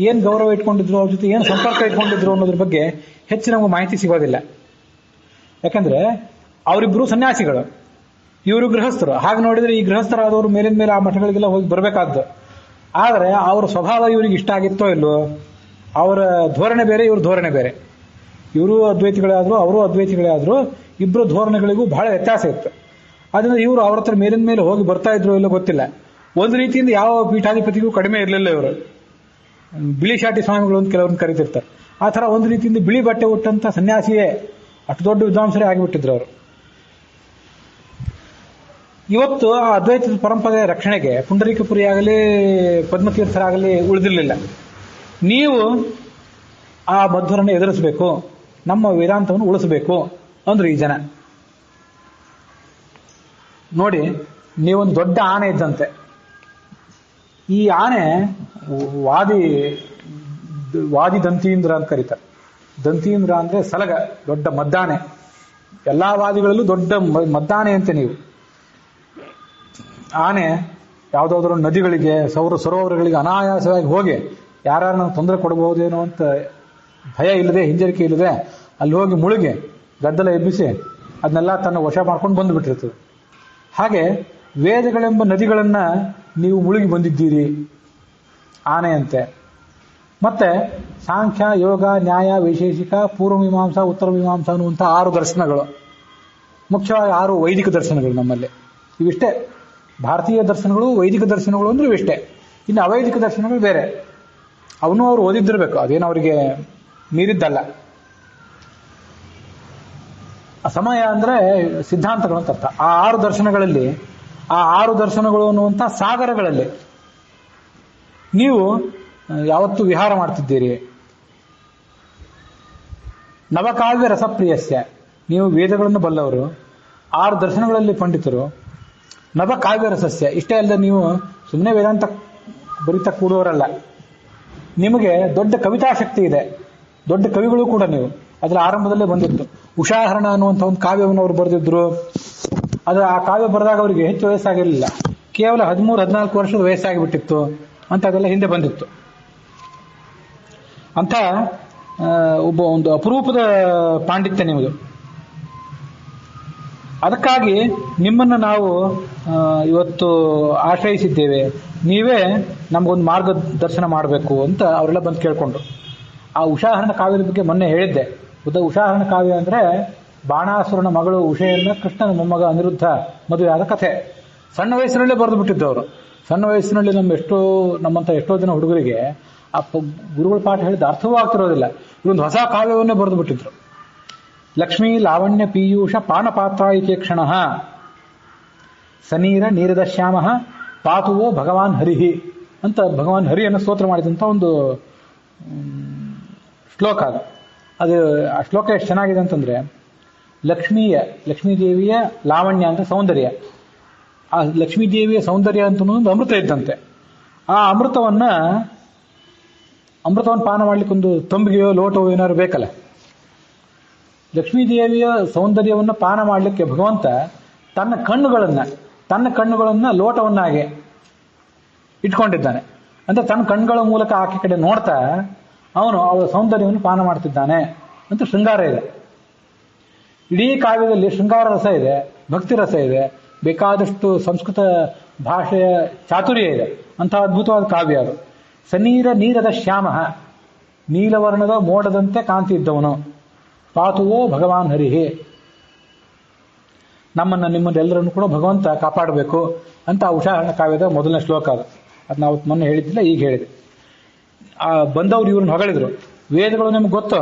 ಏನು ಗೌರವ ಇಟ್ಕೊಂಡಿದ್ರು, ಅವ್ರ ಜೊತೆ ಏನು ಸಂಪರ್ಕ ಇಟ್ಕೊಂಡಿದ್ರು ಅನ್ನೋದ್ರ ಬಗ್ಗೆ ಹೆಚ್ಚು ನಮಗೆ ಮಾಹಿತಿ ಸಿಗೋದಿಲ್ಲ. ಯಾಕಂದ್ರೆ ಅವರಿಬ್ಬರು ಸನ್ಯಾಸಿಗಳು, ಇವರು ಗೃಹಸ್ಥರು. ಹಾಗೆ ನೋಡಿದ್ರೆ ಈ ಗೃಹಸ್ಥರಾದವರು ಮೇಲಿನ ಮೇಲೆ ಆ ಮಠಗಳಿಗೆಲ್ಲ ಹೋಗಿ ಬರಬೇಕಾದ್ದು. ಆದರೆ ಅವರ ಸ್ವಭಾವ ಇವರಿಗೆ ಇಷ್ಟ ಆಗಿತ್ತೋ ಇಲ್ಲೋ, ಅವರ ಧೋರಣೆ ಬೇರೆ, ಇವ್ರ ಧೋರಣೆ ಬೇರೆ. ಇವರು ಅದ್ವೈತಿಗಳೇ ಆದ್ರು, ಅವರು ಅದ್ವೈತಿಗಳೇ ಆದ್ರು, ಇಬ್ಬರು ಧೋರಣೆಗಳಿಗೂ ಬಹಳ ವ್ಯತ್ಯಾಸ ಇತ್ತು. ಅದರಿಂದ ಇವರು ಅವ್ರ ಹತ್ರ ಮೇಲಿನ ಮೇಲೆ ಹೋಗಿ ಬರ್ತಾ ಇದ್ರು ಇಲ್ಲೋ ಗೊತ್ತಿಲ್ಲ. ಒಂದು ರೀತಿಯಿಂದ ಯಾವ ಪೀಠಾಧಿಪತಿಗೂ ಕಡಿಮೆ ಇರಲಿಲ್ಲ ಇವರು. ಬಿಳಿ ಶಾಟಿ ಸ್ವಾಮಿಗಳು ಅಂತ ಕೆಲವ್ರನ್ನ ಕರೀತಿರ್ತಾರೆ. ಆ ಥರ ಒಂದು ರೀತಿಯಿಂದ ಬಿಳಿ ಬಟ್ಟೆ ಉಟ್ಟಂತ ಸನ್ಯಾಸಿಯೇ ಅಷ್ಟು ದೊಡ್ಡ ವಿದ್ವಾಂಸರೇ ಆಗಿಬಿಟ್ಟಿದ್ರು ಅವರು. ಇವತ್ತು ಆ ಅದ್ವೈತದ ಪರಂಪರೆಯ ರಕ್ಷಣೆಗೆ ಪುಂಡರೀಕಪುರಿ ಆಗಲಿ ಪದ್ಮತೀರ್ಥರಾಗಲಿ ಉಳಿದಿರಲಿಲ್ಲ. ನೀವು ಆ ಮಧ್ವರನ್ನು ಎದುರಿಸಬೇಕು, ನಮ್ಮ ವೇದಾಂತವನ್ನು ಉಳಿಸಬೇಕು ಅಂದ್ರು ಈ ಜನ. ನೋಡಿ, ನೀವೊಂದು ದೊಡ್ಡ ಆನೆ ಇದ್ದಂತೆ. ಈ ಆನೆ ವಾದಿ ದಂತೀಂದ್ರ ಅಂತ ಕರೀತಾರೆ. ದಂತೀಂದ್ರ ಅಂದ್ರೆ ಸಲಗ, ದೊಡ್ಡ ಮದ್ದಾನೆ. ಎಲ್ಲಾ ವಾದಿಗಳಲ್ಲೂ ದೊಡ್ಡ ಮದ್ದಾನೆ ಅಂತೆ ನೀವು. ಆನೆ ಯಾವುದಾದ್ರೂ ನದಿಗಳಿಗೆ ಸರೋವರಗಳಿಗೆ ಅನಾಯಾಸವಾಗಿ ಹೋಗಿ ಯಾರನ್ನ ತೊಂದರೆ ಕೊಡಬಹುದೇನೋ ಅಂತ ಭಯ ಇಲ್ಲದೆ, ಹಿಂಜರಿಕೆ ಇಲ್ಲದೆ ಅಲ್ಲಿ ಹೋಗಿ ಮುಳುಗಿ ಗದ್ದಲ ಎಬ್ಬಿಸಿ ಅದನ್ನೆಲ್ಲ ತನ್ನ ವಶ ಮಾಡ್ಕೊಂಡು ಬಂದುಬಿಟ್ಟಿರ್ತದೆ. ಹಾಗೆ ವೇದಗಳೆಂಬ ನದಿಗಳನ್ನ ನೀವು ಮುಳುಗಿ ಬಂದಿದ್ದೀರಿ ಆನೆಯಂತೆ. ಮತ್ತೆ ಸಾಂಖ್ಯ, ಯೋಗ, ನ್ಯಾಯ, ವೈಶೇಷಿಕ, ಪೂರ್ವಮೀಮಾಂಸಾ, ಉತ್ತರ ಮೀಮಾಂಸಾ ಅನ್ನುವಂಥ 6 ದರ್ಶನಗಳು, ಮುಖ್ಯವಾಗಿ 6 ವೈದಿಕ ದರ್ಶನಗಳು ನಮ್ಮಲ್ಲಿ. ಇವಿಷ್ಟೇ ಭಾರತೀಯ ದರ್ಶನಗಳು, ವೈದಿಕ ದರ್ಶನಗಳು ಅಂದ್ರೆ ಇವಿಷ್ಟೇ. ಇನ್ನು ಅವೈದಿಕ ದರ್ಶನಗಳು ಬೇರೆ, ಅವನು ಅವರು ಓದಿದ್ದಿರಬೇಕು, ಅದೇನು ಅವರಿಗೆ ಮೀರಿದ್ದಲ್ಲ. ಸಮಯ ಅಂದ್ರೆ ಸಿದ್ಧಾಂತಗಳು ಅಂತ ಅರ್ಥ. ಆ 6 ದರ್ಶನಗಳಲ್ಲಿ, ಆ 6 ದರ್ಶನಗಳು ಅನ್ನುವಂಥ ಸಾಗರಗಳಲ್ಲಿ ನೀವು ಯಾವತ್ತೂ ವಿಹಾರ ಮಾಡ್ತಿದ್ದೀರಿ. ನವಕಾವ್ಯ ರಸಪ್ರಿಯಸ್ಯ, ನೀವು ವೇದಗಳನ್ನು ಬಲ್ಲವರು, 6 ದರ್ಶನಗಳಲ್ಲಿ ಪಂಡಿತರು, ನವಕಾವ್ಯ ರಸಸ್ಯ. ಇಷ್ಟೇ ಅಲ್ಲದೆ ನೀವು ಸುಮ್ಮನೆ ವೇದಾಂತ ಬರಿತಾ ಕೂಡುವವರಲ್ಲ, ನಿಮಗೆ ದೊಡ್ಡ ಕವಿತಾ ಶಕ್ತಿ ಇದೆ, ದೊಡ್ಡ ಕವಿಗಳು ಕೂಡ ನೀವು. ಅದರ ಆರಂಭದಲ್ಲೇ ಬಂದಿತ್ತು. ಉಷಾಹರಣ ಅನ್ನುವಂಥ ಒಂದು ಕಾವ್ಯವನ್ನು ಅವರು ಬರೆದಿದ್ರು. ಅದು ಆ ಕಾವ್ಯ ಬರೆದಾಗ ಅವರಿಗೆ ಹೆಚ್ಚು ವಯಸ್ಸಾಗಿರಲಿಲ್ಲ, ಕೇವಲ 13-14 ವರ್ಷದ ವಯಸ್ಸಾಗಿಬಿಟ್ಟಿತ್ತು ಅಂತ ಅದೆಲ್ಲ ಹಿಂದೆ ಬಂದಿತ್ತು. ಅಂತ ಒಂದು ಅಪರೂಪದ ಪಾಂಡಿತ್ಯ ನಿಮ್ಮದು. ಅದಕ್ಕಾಗಿ ನಿಮ್ಮನ್ನು ನಾವು ಇವತ್ತು ಆಶ್ರಯಿಸಿದ್ದೇವೆ, ನೀವೇ ನಮಗೊಂದು ಮಾರ್ಗದರ್ಶನ ಮಾಡಬೇಕು ಅಂತ ಅವರೆಲ್ಲ ಬಂದು ಕೇಳ್ಕೊಂಡ್ರು. ಆ ಉಷಾಹರಣ ಕಾವ್ಯದ ಬಗ್ಗೆ ಮೊನ್ನೆ ಹೇಳಿದ್ದೆ. ಉಷಾಹರಣ ಕಾವ್ಯ ಅಂದ್ರೆ ಬಾಣಾಸುರನ ಮಗಳು ಉಷೆಯನ್ನ ಕೃಷ್ಣನ ಮೊಮ್ಮಗ ಅನಿರುದ್ಧ ಮದುವೆ ಆದ ಕಥೆ. ಸಣ್ಣ ವಯಸ್ಸಿನಲ್ಲೇ ಬರೆದು ಬಿಟ್ಟಿದ್ದವರು. ಸಣ್ಣ ವಯಸ್ಸಿನಲ್ಲಿ ನಮ್ಮಂತ ಎಷ್ಟೋ ಜನ ಹುಡುಗರಿಗೆ ಆ ಗುರುಗಳ ಪಾಠ ಹೇಳಿದ ಅರ್ಥವೂ ಆಗ್ತಿರೋದಿಲ್ಲ. ಇವೊಂದು ಹೊಸ ಕಾವ್ಯವನ್ನೇ ಬರೆದು ಬಿಟ್ಟಿದ್ರು. ಲಕ್ಷ್ಮೀ ಲಾವಣ್ಯ ಪೀಯೂಷ ಪಾನಪಾತ್ರ ಇತಿ ಕ್ಷಣ ಸನೀರ ನೀರದ ಶ್ಯಾಮ ಪಾತುವೋ ಭಗವಾನ್ ಹರಿಹಿ ಅಂತ ಭಗವಾನ್ ಹರಿಯನ್ನು ಸ್ತೋತ್ರ ಮಾಡಿದಂಥ ಒಂದು ಶ್ಲೋಕ ಅದು. ಆ ಶ್ಲೋಕ ಎಷ್ಟು ಚೆನ್ನಾಗಿದೆ ಅಂತಂದ್ರೆ, ಲಕ್ಷ್ಮೀದೇವಿಯ ಲಾವಣ್ಯ ಅಂತ ಸೌಂದರ್ಯ, ಆ ಲಕ್ಷ್ಮೀದೇವಿಯ ಸೌಂದರ್ಯ ಅಂತ ಒಂದು ಅಮೃತ ಇದ್ದಂತೆ. ಆ ಅಮೃತವನ್ನು ಪಾನ ಮಾಡ್ಲಿಕ್ಕೆ ಒಂದು ತಂಬಿಗೆಯೋ ಲೋಟವೋ ಏನಾದ್ರು ಬೇಕಲ್ಲ. ಲಕ್ಷ್ಮೀದೇವಿಯ ಸೌಂದರ್ಯವನ್ನು ಪಾನ ಮಾಡಲಿಕ್ಕೆ ಭಗವಂತ ತನ್ನ ಕಣ್ಣುಗಳನ್ನ ಲೋಟವನ್ನಾಗಿ ಇಟ್ಕೊಂಡಿದ್ದಾನೆ. ಅಂದ್ರೆ ತನ್ನ ಕಣ್ಣುಗಳ ಮೂಲಕ ಆಕೆ ಕಡೆ ನೋಡ್ತಾ ಅವನು ಅವಳ ಸೌಂದರ್ಯವನ್ನು ಪಾನ ಮಾಡ್ತಿದ್ದಾನೆ ಅಂತ ಶೃಂಗಾರ ಇದೆ. ಇಡೀ ಕಾವ್ಯದಲ್ಲಿ ಶೃಂಗಾರ ರಸ ಇದೆ, ಭಕ್ತಿ ರಸ ಇದೆ, ಬೇಕಾದಷ್ಟು ಸಂಸ್ಕೃತ ಭಾಷೆಯ ಚಾತುರ್ಯ ಇದೆ. ಅಂತಹ ಅದ್ಭುತವಾದ ಕಾವ್ಯ ಅದು. ನೀರದ ಶ್ಯಾಮ, ನೀಲವರ್ಣದ ಮೋಡದಂತೆ ಕಾಂತಿ ಇದ್ದವನು, ಪಾತುವೋ ಭಗವಾನ್ ಹರಿಹಿ, ನಿಮ್ಮನ್ನೆಲ್ಲರನ್ನು ಕೂಡ ಭಗವಂತ ಕಾಪಾಡಬೇಕು ಅಂತ ಉಷಾಹರಣ ಕಾವ್ಯದ ಮೊದಲನೇ ಶ್ಲೋಕ ಅದು. ಅದು ನಾವು ಮೊನ್ನೆ ಹೇಳಿದ್ದಿಲ್ಲ, ಈಗ ಹೇಳಿದೆ. ಆ ಬಂದವರು ಇವ್ರನ್ನ ಹೊಗಳಿದ್ರು. ವೇದಗಳು ನಿಮ್ಗೆ ಗೊತ್ತು,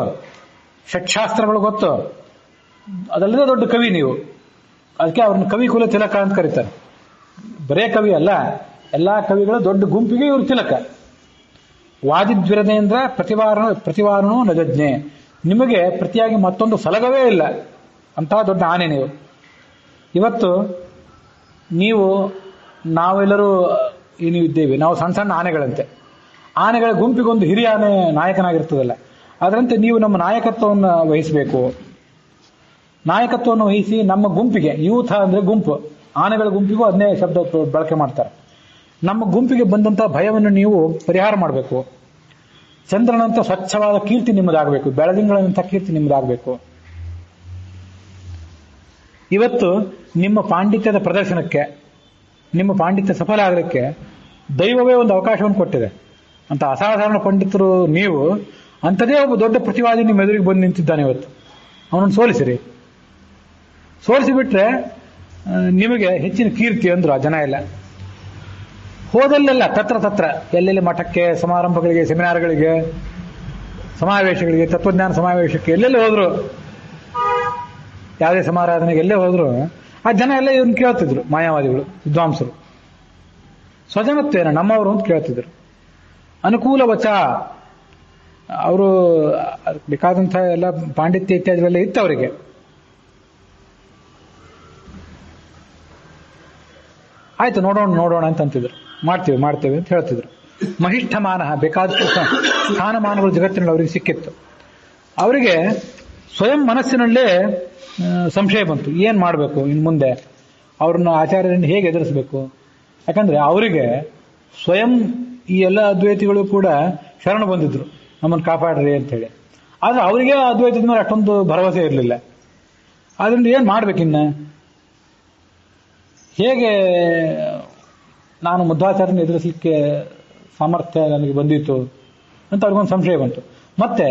ಷಟ್ಶಾಸ್ತ್ರಗಳು ಗೊತ್ತು, ಅದಲ್ಲದೆ ದೊಡ್ಡ ಕವಿ ನೀವು. ಅದಕ್ಕೆ ಅವ್ರನ್ನ ಕವಿ ಕುಲ ತಿಲಕ ಅಂತ ಕರೀತಾರೆ. ಬರೇ ಕವಿ ಅಲ್ಲ, ಎಲ್ಲಾ ಕವಿಗಳ ದೊಡ್ಡ ಗುಂಪಿಗೆ ಇವರು ತಿಲಕ. ವಾದಿದ್ವಿರದೇಂದ್ರ ಪ್ರತಿವಾರಣೋ ನಜಜ್ಞೆ, ನಿಮಗೆ ಪ್ರತಿಯಾಗಿ ಮತ್ತೊಂದು ಸಲಗವೇ ಇಲ್ಲ, ಅಂತಹ ದೊಡ್ಡ ಆನೆ ನೀವು. ಇವತ್ತು ನಾವೆಲ್ಲರೂ ಏನಿದ್ದೇವೆ, ನಾವು ಸಣ್ಣ ಸಣ್ಣ ಆನೆಗಳಂತೆ. ಆನೆಗಳ ಗುಂಪಿಗೊಂದು ಹಿರಿಯ ಆನೆ ನಾಯಕನಾಗಿರ್ತದಲ್ಲ, ಅದರಂತೆ ನೀವು ನಮ್ಮ ನಾಯಕತ್ವವನ್ನು ವಹಿಸಬೇಕು. ನಾಯಕತ್ವವನ್ನು ವಹಿಸಿ ನಮ್ಮ ಗುಂಪಿಗೆ, ಯೂಥ ಅಂದ್ರೆ ಗುಂಪು, ಆನೆಗಳ ಗುಂಪಿಗೂ ಅದನ್ನೇ ಶಬ್ದ ಬಳಕೆ ಮಾಡ್ತಾರೆ. ನಮ್ಮ ಗುಂಪಿಗೆ ಬಂದಂತಹ ಭಯವನ್ನು ನೀವು ಪರಿಹಾರ ಮಾಡಬೇಕು. ಚಂದ್ರನಂತ ಸ್ವಚ್ಛವಾದ ಕೀರ್ತಿ ನಿಮ್ಮದಾಗಬೇಕು, ಬೆಳದಿಂಗಳಂತ ಕೀರ್ತಿ ನಿಮ್ಮದಾಗಬೇಕು. ಇವತ್ತು ನಿಮ್ಮ ಪಾಂಡಿತ್ಯದ ಪ್ರದರ್ಶನಕ್ಕೆ, ನಿಮ್ಮ ಪಾಂಡಿತ್ಯ ಸಫಲ ಆಗಲಿಕ್ಕೆ ದೈವವೇ ಒಂದು ಅವಕಾಶವನ್ನು ಕೊಟ್ಟಿದೆ. ಅಂತ ಅಸಾಧಾರಣ ಪಂಡಿತರು ನೀವು. ಅಂಥದೇ ಒಬ್ಬ ದೊಡ್ಡ ಪ್ರತಿವಾದಿ ನಿಮ್ಮ ಎದುರಿಗೆ ಬಂದು ನಿಂತಿದ್ದಾನೆ ಇವತ್ತು. ಅವನನ್ನು ಸೋಲಿಸಿಬಿಟ್ರೆ ನಿಮಗೆ ಹೆಚ್ಚಿನ ಕೀರ್ತಿ ಅಂದ್ರು ಆ ಜನ ಎಲ್ಲ. ಹೋದಲ್ಲೆಲ್ಲ ತತ್ರ ಎಲ್ಲೆಲ್ಲಿ ಮಠಕ್ಕೆ, ಸಮಾರಂಭಗಳಿಗೆ, ಸೆಮಿನಾರ್ಗಳಿಗೆ, ಸಮಾವೇಶಗಳಿಗೆ, ತತ್ವಜ್ಞಾನ ಸಮಾವೇಶಕ್ಕೆ ಎಲ್ಲೆಲ್ಲಿ ಹೋದ್ರು, ಯಾವುದೇ ಸಮಾರಾಧನೆಗೆ ಎಲ್ಲೇ ಹೋದ್ರು ಆ ಜನ ಎಲ್ಲ ಇವ್ರನ್ನ ಕೇಳ್ತಿದ್ರು. ಮಾಯಾವಾದಿಗಳು, ವಿದ್ವಾಂಸರು ಸ್ವಜನತ್ವೇನ ನಮ್ಮವರು ಅಂತ ಕೇಳ್ತಿದ್ರು. ಅನುಕೂಲ ವಚ, ಅವರು ಬೇಕಾದಂಥ ಎಲ್ಲ ಪಾಂಡಿತ್ಯ ಇತ್ಯಾದಿಗಳೆಲ್ಲ ಇತ್ತು ಅವರಿಗೆ. ಆಯ್ತು ನೋಡೋಣ ಅಂತಂತಿದ್ರು. ಮಾಡ್ತೇವೆ ಅಂತ ಹೇಳ್ತಿದ್ರು. ಮಹಿಷ್ಠಮಾನ, ಬೇಕಾದಷ್ಟು ಸ್ಥಾನಮಾನಗಳು ಜಗತ್ತಿನಲ್ಲಿ ಅವರಿಗೆ ಸಿಕ್ಕಿತ್ತು. ಅವರಿಗೆ ಸ್ವಯಂ ಮನಸ್ಸಿನಲ್ಲೇ ಸಂಶಯ ಬಂತು, ಏನ್ ಮಾಡಬೇಕು ಇನ್ನು ಮುಂದೆ, ಅವ್ರನ್ನ ಆಚಾರ್ಯರನ್ನು ಹೇಗೆ ಎದುರಿಸಬೇಕು. ಯಾಕಂದ್ರೆ ಅವರಿಗೆ ಸ್ವಯಂ ಈ ಎಲ್ಲ ಅದ್ವೈತಿಗಳು ಕೂಡ ಶರಣ ಬಂದಿದ್ರು, ನಮ್ಮನ್ನು ಕಾಪಾಡ್ರಿ ಅಂತ ಹೇಳಿ. ಆದ್ರೆ ಅವರಿಗೆ ಅದ್ವೈತದ ಮೇಲೆ ಅಷ್ಟೊಂದು ಭರವಸೆ ಇರಲಿಲ್ಲ. ಆದ್ರಿಂದ ಏನ್ ಮಾಡ್ಬೇಕಿನ್ನ, ಹೇಗೆ ನಾನು ಮಧ್ವಾಚಾರ್ಯನ ಎದುರಿಸಲಿಕ್ಕೆ ಸಾಮರ್ಥ್ಯ ನನಗೆ ಬಂದಿತ್ತು ಅಂತ ಅವ್ರಿಗೊಂದು ಸಂಶಯ ಬಂತು. ಮತ್ತೆ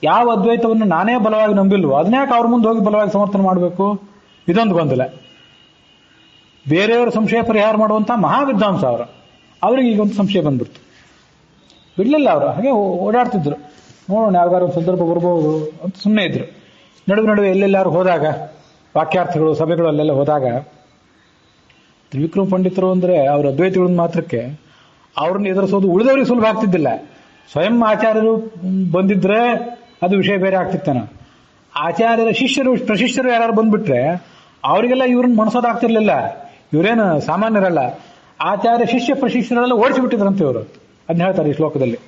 ಯಾವ ಅದ್ವೈತವನ್ನು ನಾನೇ ಬಲವಾಗಿ ನಂಬಿಲ್ವೋ ಅದನ್ಯಾಕೆ ಅವ್ರ ಮುಂದೆ ಹೋಗಿ ಬಲವಾಗಿ ಸಮರ್ಥನೆ ಮಾಡಬೇಕು, ಇದೊಂದು ಗೊಂದಲ. ಬೇರೆಯವರ ಸಂಶಯ ಪರಿಹಾರ ಮಾಡುವಂತ ಮಹಾವಿದ್ವಾಂಸ ಅವರಿಗೆ ಈಗೊಂದು ಸಂಶಯ ಬಂದ್ಬಿಡ್ತು. ಬಿಡ್ಲಿಲ್ಲ ಅವರು, ಹಾಗೆ ಓಡಾಡ್ತಿದ್ರು. ನೋಡೋಣ ಯಾವ್ದಾರು ಒಂದು ಸಂದರ್ಭ ಬರ್ಬೋದು ಅಂತ ಸುಮ್ಮನೆ ಇದ್ರು. ನಡುವೆ ಎಲ್ಲೆಲ್ಲಾರು ಹೋದಾಗ, ವಾಕ್ಯಾರ್ಥಗಳು ಸಭೆಗಳು ಅಲ್ಲೆಲ್ಲ ಹೋದಾಗ, ತ್ರಿವಿಕ್ರಮ ಪಂಡಿತರು ಅಂದ್ರೆ ಅವ್ರ ಅದ್ವೈತಿಗಳನ್ನ ಮಾತ್ರಕ್ಕೆ ಅವ್ರನ್ನ ಎದುರಿಸೋದು ಉಳಿದವರಿಗೆ ಸುಲಭ ಆಗ್ತಿದ್ದಿಲ್ಲ. ಸ್ವಯಂ ಆಚಾರ್ಯರು ಬಂದಿದ್ರೆ ಅದು ವಿಷಯ ಬೇರೆ ಆಗ್ತಿತ್ತೇನ. ಆಚಾರ್ಯರ ಶಿಷ್ಯರು ಪ್ರಶಿಷ್ಯರು ಯಾರು ಬಂದ್ಬಿಟ್ರೆ ಅವರಿಗೆಲ್ಲ ಇವ್ರನ್ನ ಮನಸೋದಾಗ್ತಿರ್ಲಿಲ್ಲ. ಇವರೇನು ಸಾಮಾನ್ಯರಲ್ಲ. ಆಚಾರ್ಯ ಶಿಷ್ಯ ಪ್ರಶಿಷ್ಯರೆಲ್ಲ ಓಡಿಸಿಬಿಟ್ಟಿದ್ರಂತೆ ಇವರು. ಅದನ್ನ ಹೇಳ್ತಾರೆ ಈ ಶ್ಲೋಕದಲ್ಲಿ.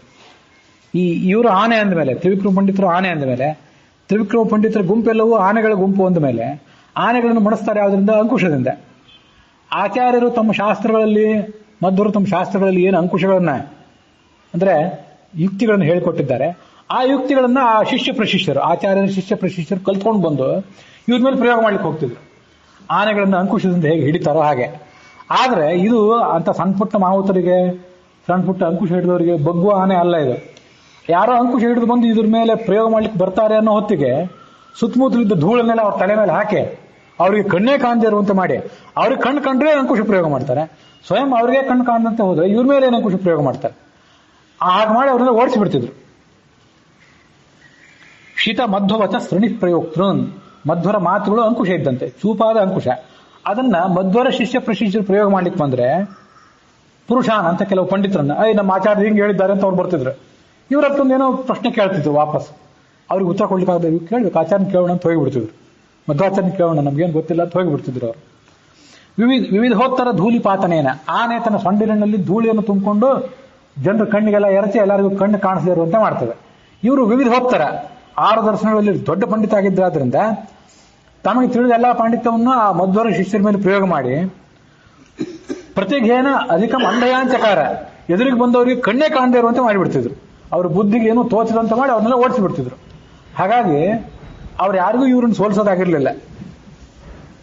ಇವರು ಆನೆ ಅಂದಮೇಲೆ, ತ್ರಿವಿಕ್ರಮ ಪಂಡಿತರು ಆನೆ ಅಂದಮೇಲೆ, ತ್ರಿವಿಕ್ರಮ ಪಂಡಿತರ ಗುಂಪೆಲ್ಲವೂ ಆನೆಗಳ ಗುಂಪು ಅಂದ ಮೇಲೆ ಆನೆಗಳನ್ನು ಮಣಿಸ್ತಾರೆ ಯಾವುದರಿಂದ? ಅಂಕುಶದಿಂದ. ಆಚಾರ್ಯರು ತಮ್ಮ ಶಾಸ್ತ್ರಗಳಲ್ಲಿ, ಮಧ್ವರು ತಮ್ಮ ಶಾಸ್ತ್ರಗಳಲ್ಲಿ ಏನು ಅಂಕುಶಗಳನ್ನ ಅಂದ್ರೆ ಯುಕ್ತಿಗಳನ್ನು ಹೇಳಿಕೊಟ್ಟಿದ್ದಾರೆ, ಆ ಯುಕ್ತಿಗಳನ್ನ ಆ ಶಿಷ್ಯ ಪ್ರಶಿಷ್ಯರು, ಆಚಾರ್ಯರ ಶಿಷ್ಯ ಪ್ರಶಿಷ್ಯರು ಕಲ್ತ್ಕೊಂಡು ಬಂದು ಇವ್ರ ಮೇಲೆ ಪ್ರಯೋಗ ಮಾಡ್ಲಿಕ್ಕೆ ಹೋಗ್ತಿದ್ರು. ಆನೆಗಳನ್ನ ಅಂಕುಶದಿಂದ ಹೇಗೆ ಹಿಡಿತಾರೋ ಹಾಗೆ. ಆದ್ರೆ ಇದು ಅಂತ ಸಣ್ಣ ಪುಟ್ಟ ಮಾವುತರಿಗೆ, ಸಣ್ಣ ಪುಟ್ಟ ಅಂಕುಶ ಹಿಡಿದವರಿಗೆ ಬಗ್ಗುವ ಆನೆ ಅಲ್ಲ ಇದು. ಯಾರೋ ಅಂಕುಶ ಹಿಡಿದು ಬಂದು ಇದ್ರ ಮೇಲೆ ಪ್ರಯೋಗ ಮಾಡ್ಲಿಕ್ಕೆ ಬರ್ತಾರೆ ಅನ್ನೋ ಹೊತ್ತಿಗೆ ಸುತ್ತಮುತ್ತಲಿದ್ದ ಧೂಳನ್ನೆಲ್ಲ ಅವ್ರ ತಲೆ ಮೇಲೆ ಹಾಕಿ ಅವ್ರಿಗೆ ಕಣ್ಣೇ ಕಾಣದೇ ಇರುವಂತೆ ಮಾಡಿ, ಅವ್ರಿಗೆ ಕಣ್ಣು ಕಂಡ್ರೆ ಅಂಕುಶ ಪ್ರಯೋಗ ಮಾಡ್ತಾರೆ. ಸ್ವಯಂ ಅವ್ರಿಗೆ ಕಣ್ಣು ಕಾಣದಂತೆ ಹೋದ್ರೆ ಇವ್ರ ಮೇಲೆ ಏನು ಅಂಕುಶ ಪ್ರಯೋಗ ಮಾಡ್ತಾರೆ. ಹಾಗೆ ಮಾಡಿ ಅವ್ರನ್ನ ಓಡಿಸಿಬಿಡ್ತಿದ್ರು. ಶೀತ ಮಧ್ವವಚ ಸೃಣಿ ಪ್ರಯೋಕ್ತೃನ್, ಮಧ್ವರ ಮಾತುಗಳು ಅಂಕುಶ ಇದ್ದಂತೆ, ಚೂಪಾದ ಅಂಕುಶ. ಅದನ್ನ ಮಧ್ವರ ಶಿಷ್ಯ ಪ್ರಶಿಷ್ಯರು ಪ್ರಯೋಗ ಮಾಡ್ಲಿಕ್ಕೆ ಬಂದ್ರೆ ಪುರುಷಾನ್ ಅಂತ ಕೆಲವು ಪಂಡಿತರನ್ನ, ನಮ್ಮ ಆಚಾರ್ಯ ಹಿಂಗೆ ಹೇಳಿದ್ದಾರೆ ಅಂತ ಅವ್ರು ಬರ್ತಿದ್ರು. ಇವ್ರ ಏನೋ ಪ್ರಶ್ನೆ ಕೇಳ್ತಿದ್ರು, ವಾಪಸ್ ಅವ್ರಿಗೆ ಉತ್ತರ ಕೊಡ್ಲಿಕ್ಕಾಗದೆ ಕೇಳ್ಬೇಕು, ಆಚಾರ್ಯ ಕೇಳೋಣ ಅಂತ ಹೋಗಿಬಿಡ್ತಿದ್ರು. ಮಧ್ವಾಚಾರ್ಯ ಕೇಳೋಣ, ನಮ್ಗೇನು ಗೊತ್ತಿಲ್ಲ ಅಂತ ಹೋಗಿಬಿಡ್ತಿದ್ರು ಅವರು. ವಿವಿಧೋತ್ತರ ಧೂಳಿಪಾತನೇನ, ಆನೆ ತನ್ನ ಸೊಂಡಿಲಿನಲ್ಲಿ ಧೂಳಿಯನ್ನು ತುಂಬಿಕೊಂಡು ಜನರ ಕಣ್ಣಿಗೆಲ್ಲ ಎರಚಿ ಎಲ್ಲರಿಗೂ ಕಣ್ಣು ಕಾಣಿಸದೇ ಇರುವಂತೆ ಮಾಡ್ತದೆ. ಇವರು ವಿವಿಧೋತ್ತರ 6 ದರ್ಶನಗಳಲ್ಲಿ ದೊಡ್ಡ ಪಂಡಿತ ಆಗಿದ್ದಾದ್ರಿಂದ ತಮಗೆ ತಿಳಿದ ಎಲ್ಲಾ ಪಾಂಡಿತ್ಯವನ್ನು ಆ ಮಧ್ವರ ಶಿಷ್ಯರ ಮೇಲೆ ಪ್ರಯೋಗ ಮಾಡಿ ಪ್ರತಿಘೇನ ಅಧಿಕ ಅಂಧಯಾಂಚಕಾರ, ಎದುರಿಗೆ ಬಂದವರಿಗೆ ಕಣ್ಣೇ ಕಾಣದೇ ಇರುವಂತೆ ಮಾಡಿಬಿಡ್ತಿದ್ರು. ಅವ್ರ ಬುದ್ಧಿಗೆ ಏನೋ ತೋಚದಂತೆ ಮಾಡಿ ಅವ್ರನ್ನೆಲ್ಲ ಓಡಿಸಿಬಿಡ್ತಿದ್ರು. ಹಾಗಾಗಿ ಅವ್ರು ಯಾರಿಗೂ ಇವ್ರನ್ನ ಸೋಲಿಸೋದಾಗಿರ್ಲಿಲ್ಲ.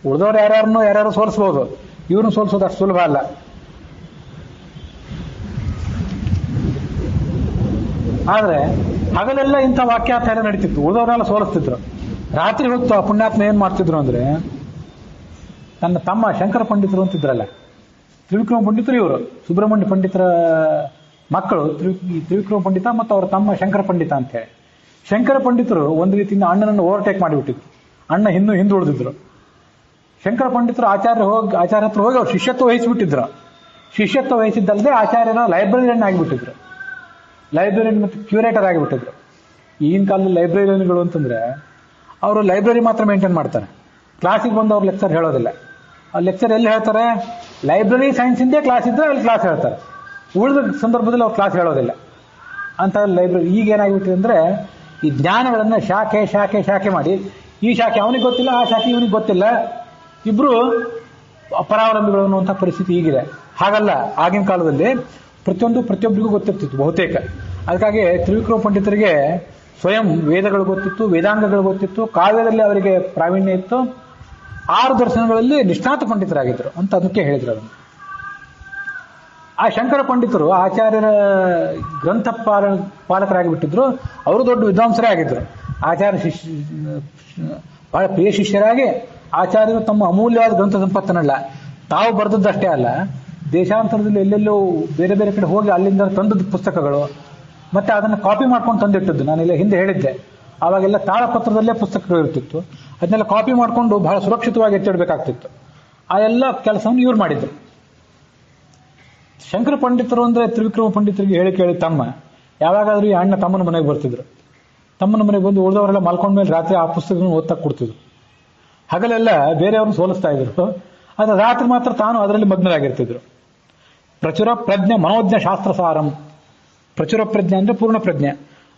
ಉಳಿದವ್ರು ಯಾರ್ಯಾರು ಸೋಲಿಸಬಹುದು, ಇವ್ರನ್ನ ಸೋಲಿಸೋದು ಅಷ್ಟು ಸುಲಭ ಅಲ್ಲ. ಆದ್ರೆ ಹಗಲೆಲ್ಲ ಇಂಥ ವಾಕ್ಯಾರ್ಥ ಎಲ್ಲ ನಡೀತಿತ್ತು, ಉಳಿದವ್ರನ್ನೆಲ್ಲ ಸೋಲಿಸ್ತಿದ್ರು. ರಾತ್ರಿ ಹೊತ್ತು ಆ ಪುಣ್ಯಾತ್ಮ ಏನ್ ಮಾಡ್ತಿದ್ರು ಅಂದ್ರೆ, ತನ್ನ ತಮ್ಮ ಶಂಕರ ಪಂಡಿತರು ಅಂತಿದ್ರಲ್ಲ, ತ್ರಿವಿಕ್ರಮ ಪಂಡಿತರು ಇವರು, ಸುಬ್ರಹ್ಮಣ್ಯ ಪಂಡಿತರ ಮಕ್ಕಳು ತ್ರಿವಿಕ್ರಮ ಪಂಡಿತ ಮತ್ತು ಅವರ ತಮ್ಮ ಶಂಕರ ಪಂಡಿತ ಅಂತ ಹೇಳಿ. ಶಂಕರ ಪಂಡಿತರು ಒಂದು ರೀತಿಯಿಂದ ಅಣ್ಣನನ್ನು ಓವರ್ಟೇಕ್ ಮಾಡಿಬಿಟ್ಟಿದ್ರು. ಅಣ್ಣ ಹಿಂದೆ ಉಳಿದಿದ್ರು. ಶಂಕರ ಪಂಡಿತರು ಆಚಾರ್ಯ ಹತ್ರ ಹೋಗಿ ಅವ್ರು ಶಿಷ್ಯತ್ವ ವಹಿಸಿಬಿಟ್ಟಿದ್ರು. ಶಿಷ್ಯತ್ವ ವಹಿಸಿದ್ದಲ್ಲದೆ ಆಚಾರ್ಯನ ಲೈಬ್ರರಿಯನ್ ಆಗಿಬಿಟ್ಟಿದ್ರು. ಲೈಬ್ರರಿಯನ್ ಮತ್ತು ಕ್ಯೂರೇಟರ್ ಆಗಿಬಿಟ್ಟಿದ್ರು. ಈಗಿನ ಕಾಲದಲ್ಲಿ ಲೈಬ್ರರಿಯನ್ಗಳು ಅಂತಂದ್ರೆ ಅವರು ಲೈಬ್ರರಿ ಮಾತ್ರ ಮೇಂಟೈನ್ ಮಾಡ್ತಾರೆ, ಕ್ಲಾಸಿಗೆ ಬಂದು ಅವ್ರು ಲೆಕ್ಚರ್ ಹೇಳೋದಿಲ್ಲ. ಆ ಲೆಕ್ಚರ್ ಎಲ್ಲಿ ಹೇಳ್ತಾರೆ? ಲೈಬ್ರರಿ ಸೈನ್ಸಿಂದೇ ಕ್ಲಾಸ್ ಇದ್ರೆ ಅಲ್ಲಿ ಕ್ಲಾಸ್ ಹೇಳ್ತಾರೆ, ಉಳಿದ ಸಂದರ್ಭದಲ್ಲಿ ಅವ್ರು ಕ್ಲಾಸ್ ಹೇಳೋದಿಲ್ಲ ಅಂತ ಲೈಬ್ರರಿ. ಈಗ ಏನಾಗ್ಬಿಟ್ಟಿದೆ ಅಂದ್ರೆ ಈ ಜ್ಞಾನಗಳನ್ನ ಶಾಖೆ ಮಾಡಿ, ಈ ಶಾಖೆ ಅವನಿಗೆ ಗೊತ್ತಿಲ್ಲ, ಆ ಶಾಖೆ ಇವನಿಗೆ ಗೊತ್ತಿಲ್ಲ, ಇಬ್ರು ಪರಾವಲಂಬಿಗಳು ಅನ್ನುವಂಥ ಪರಿಸ್ಥಿತಿ ಈಗಿದೆ. ಹಾಗಲ್ಲ, ಆಗಿನ ಕಾಲದಲ್ಲಿ ಪ್ರತಿಯೊಬ್ಬರಿಗೂ ಗೊತ್ತಿರ್ತಿತ್ತು ಬಹುತೇಕ. ಅದಕ್ಕಾಗಿ ತ್ರಿವಿಕ್ರಮ ಪಂಡಿತರಿಗೆ ಸ್ವಯಂ ವೇದಗಳು ಗೊತ್ತಿತ್ತು, ವೇದಾಂಗಗಳು ಗೊತ್ತಿತ್ತು, ಕಾವ್ಯದಲ್ಲಿ ಅವರಿಗೆ ಪ್ರಾವೀಣ್ಯ ಇತ್ತು, 6 ದರ್ಶನಗಳಲ್ಲಿ ನಿಷ್ಣಾತ ಪಂಡಿತರಾಗಿದ್ದರು ಅಂತ ಅದಕ್ಕೆ ಹೇಳಿದ್ರು ಅದನ್ನು. ಆ ಶಂಕರ ಪಂಡಿತರು ಆಚಾರ್ಯರ ಗ್ರಂಥ ಪಾಲಕರಾಗಿಬಿಟ್ಟಿದ್ರು. ಅವರು ದೊಡ್ಡ ವಿದ್ವಾಂಸರೇ ಆಗಿದ್ರು. ಆಚಾರ್ಯ ಬಹಳ ಪ್ರಿಯ ಶಿಷ್ಯರಾಗಿ ಆಚಾರ್ಯರು ತಮ್ಮ ಅಮೂಲ್ಯವಾದ ಗ್ರಂಥ ಸಂಪತ್ತನ್ನಲ್ಲ ತಾವು ಬರೆದದ್ದಷ್ಟೇ ಅಲ್ಲ, ದೇಶಾಂತರದಲ್ಲಿ ಎಲ್ಲೆಲ್ಲೋ ಬೇರೆ ಬೇರೆ ಕಡೆ ಹೋಗಿ ಅಲ್ಲಿಂದ ತಂದದ್ದು ಪುಸ್ತಕಗಳು, ಮತ್ತೆ ಅದನ್ನು ಕಾಪಿ ಮಾಡ್ಕೊಂಡು ತಂದಿಟ್ಟದ್ದು. ನಾನೆಲ್ಲ ಹಿಂದೆ ಹೇಳಿದ್ದೆ, ಆವಾಗೆಲ್ಲ ತಾಳಪತ್ರದಲ್ಲೇ ಪುಸ್ತಕಗಳು ಇರ್ತಿತ್ತು. ಅದನ್ನೆಲ್ಲ ಕಾಪಿ ಮಾಡಿಕೊಂಡು ಬಹಳ ಸುರಕ್ಷಿತವಾಗಿ ಎತ್ತಿಡಬೇಕಾಗ್ತಿತ್ತು. ಆ ಎಲ್ಲ ಕೆಲಸವನ್ನು ಇವ್ರು ಮಾಡಿದ್ರು. ಶಂಕರ ಪಂಡಿತರು ಅಂದ್ರೆ ತ್ರಿವಿಕ್ರಮ ಪಂಡಿತರಿಗೆ ಹೇಳಿ ಕೇಳಿ ತಮ್ಮ ಯಾವಾಗಾದ್ರೂ ಈ ಅಣ್ಣ ತಮ್ಮನ ಮನೆಗೆ ಬರ್ತಿದ್ರು. ತಮ್ಮನ ಮನೆಗೆ ಬಂದು ಉಳಿದವರೆಲ್ಲ ಮಲ್ಕೊಂಡ ಮೇಲೆ ರಾತ್ರಿ ಆ ಪುಸ್ತಕಗಳನ್ನು ಓದ್ತಾ ಕೊಡ್ತಿದ್ರು. ಹಗಲೆಲ್ಲ ಬೇರೆಯವ್ರನ್ನ ಸೋಲಿಸ್ತಾ ಇದ್ರು, ಆದ್ರೆ ರಾತ್ರಿ ಮಾತ್ರ ತಾನು ಅದರಲ್ಲಿ ಮಗ್ನರಾಗಿರ್ತಿದ್ರು. ಪ್ರಚುರ ಪ್ರಜ್ಞೆ ಮನೋಜ್ಞ ಶಾಸ್ತ್ರ ಸಾರಂ. ಪ್ರಚುರ ಪ್ರಜ್ಞೆ ಅಂದ್ರೆ ಪೂರ್ಣ ಪ್ರಜ್ಞೆ.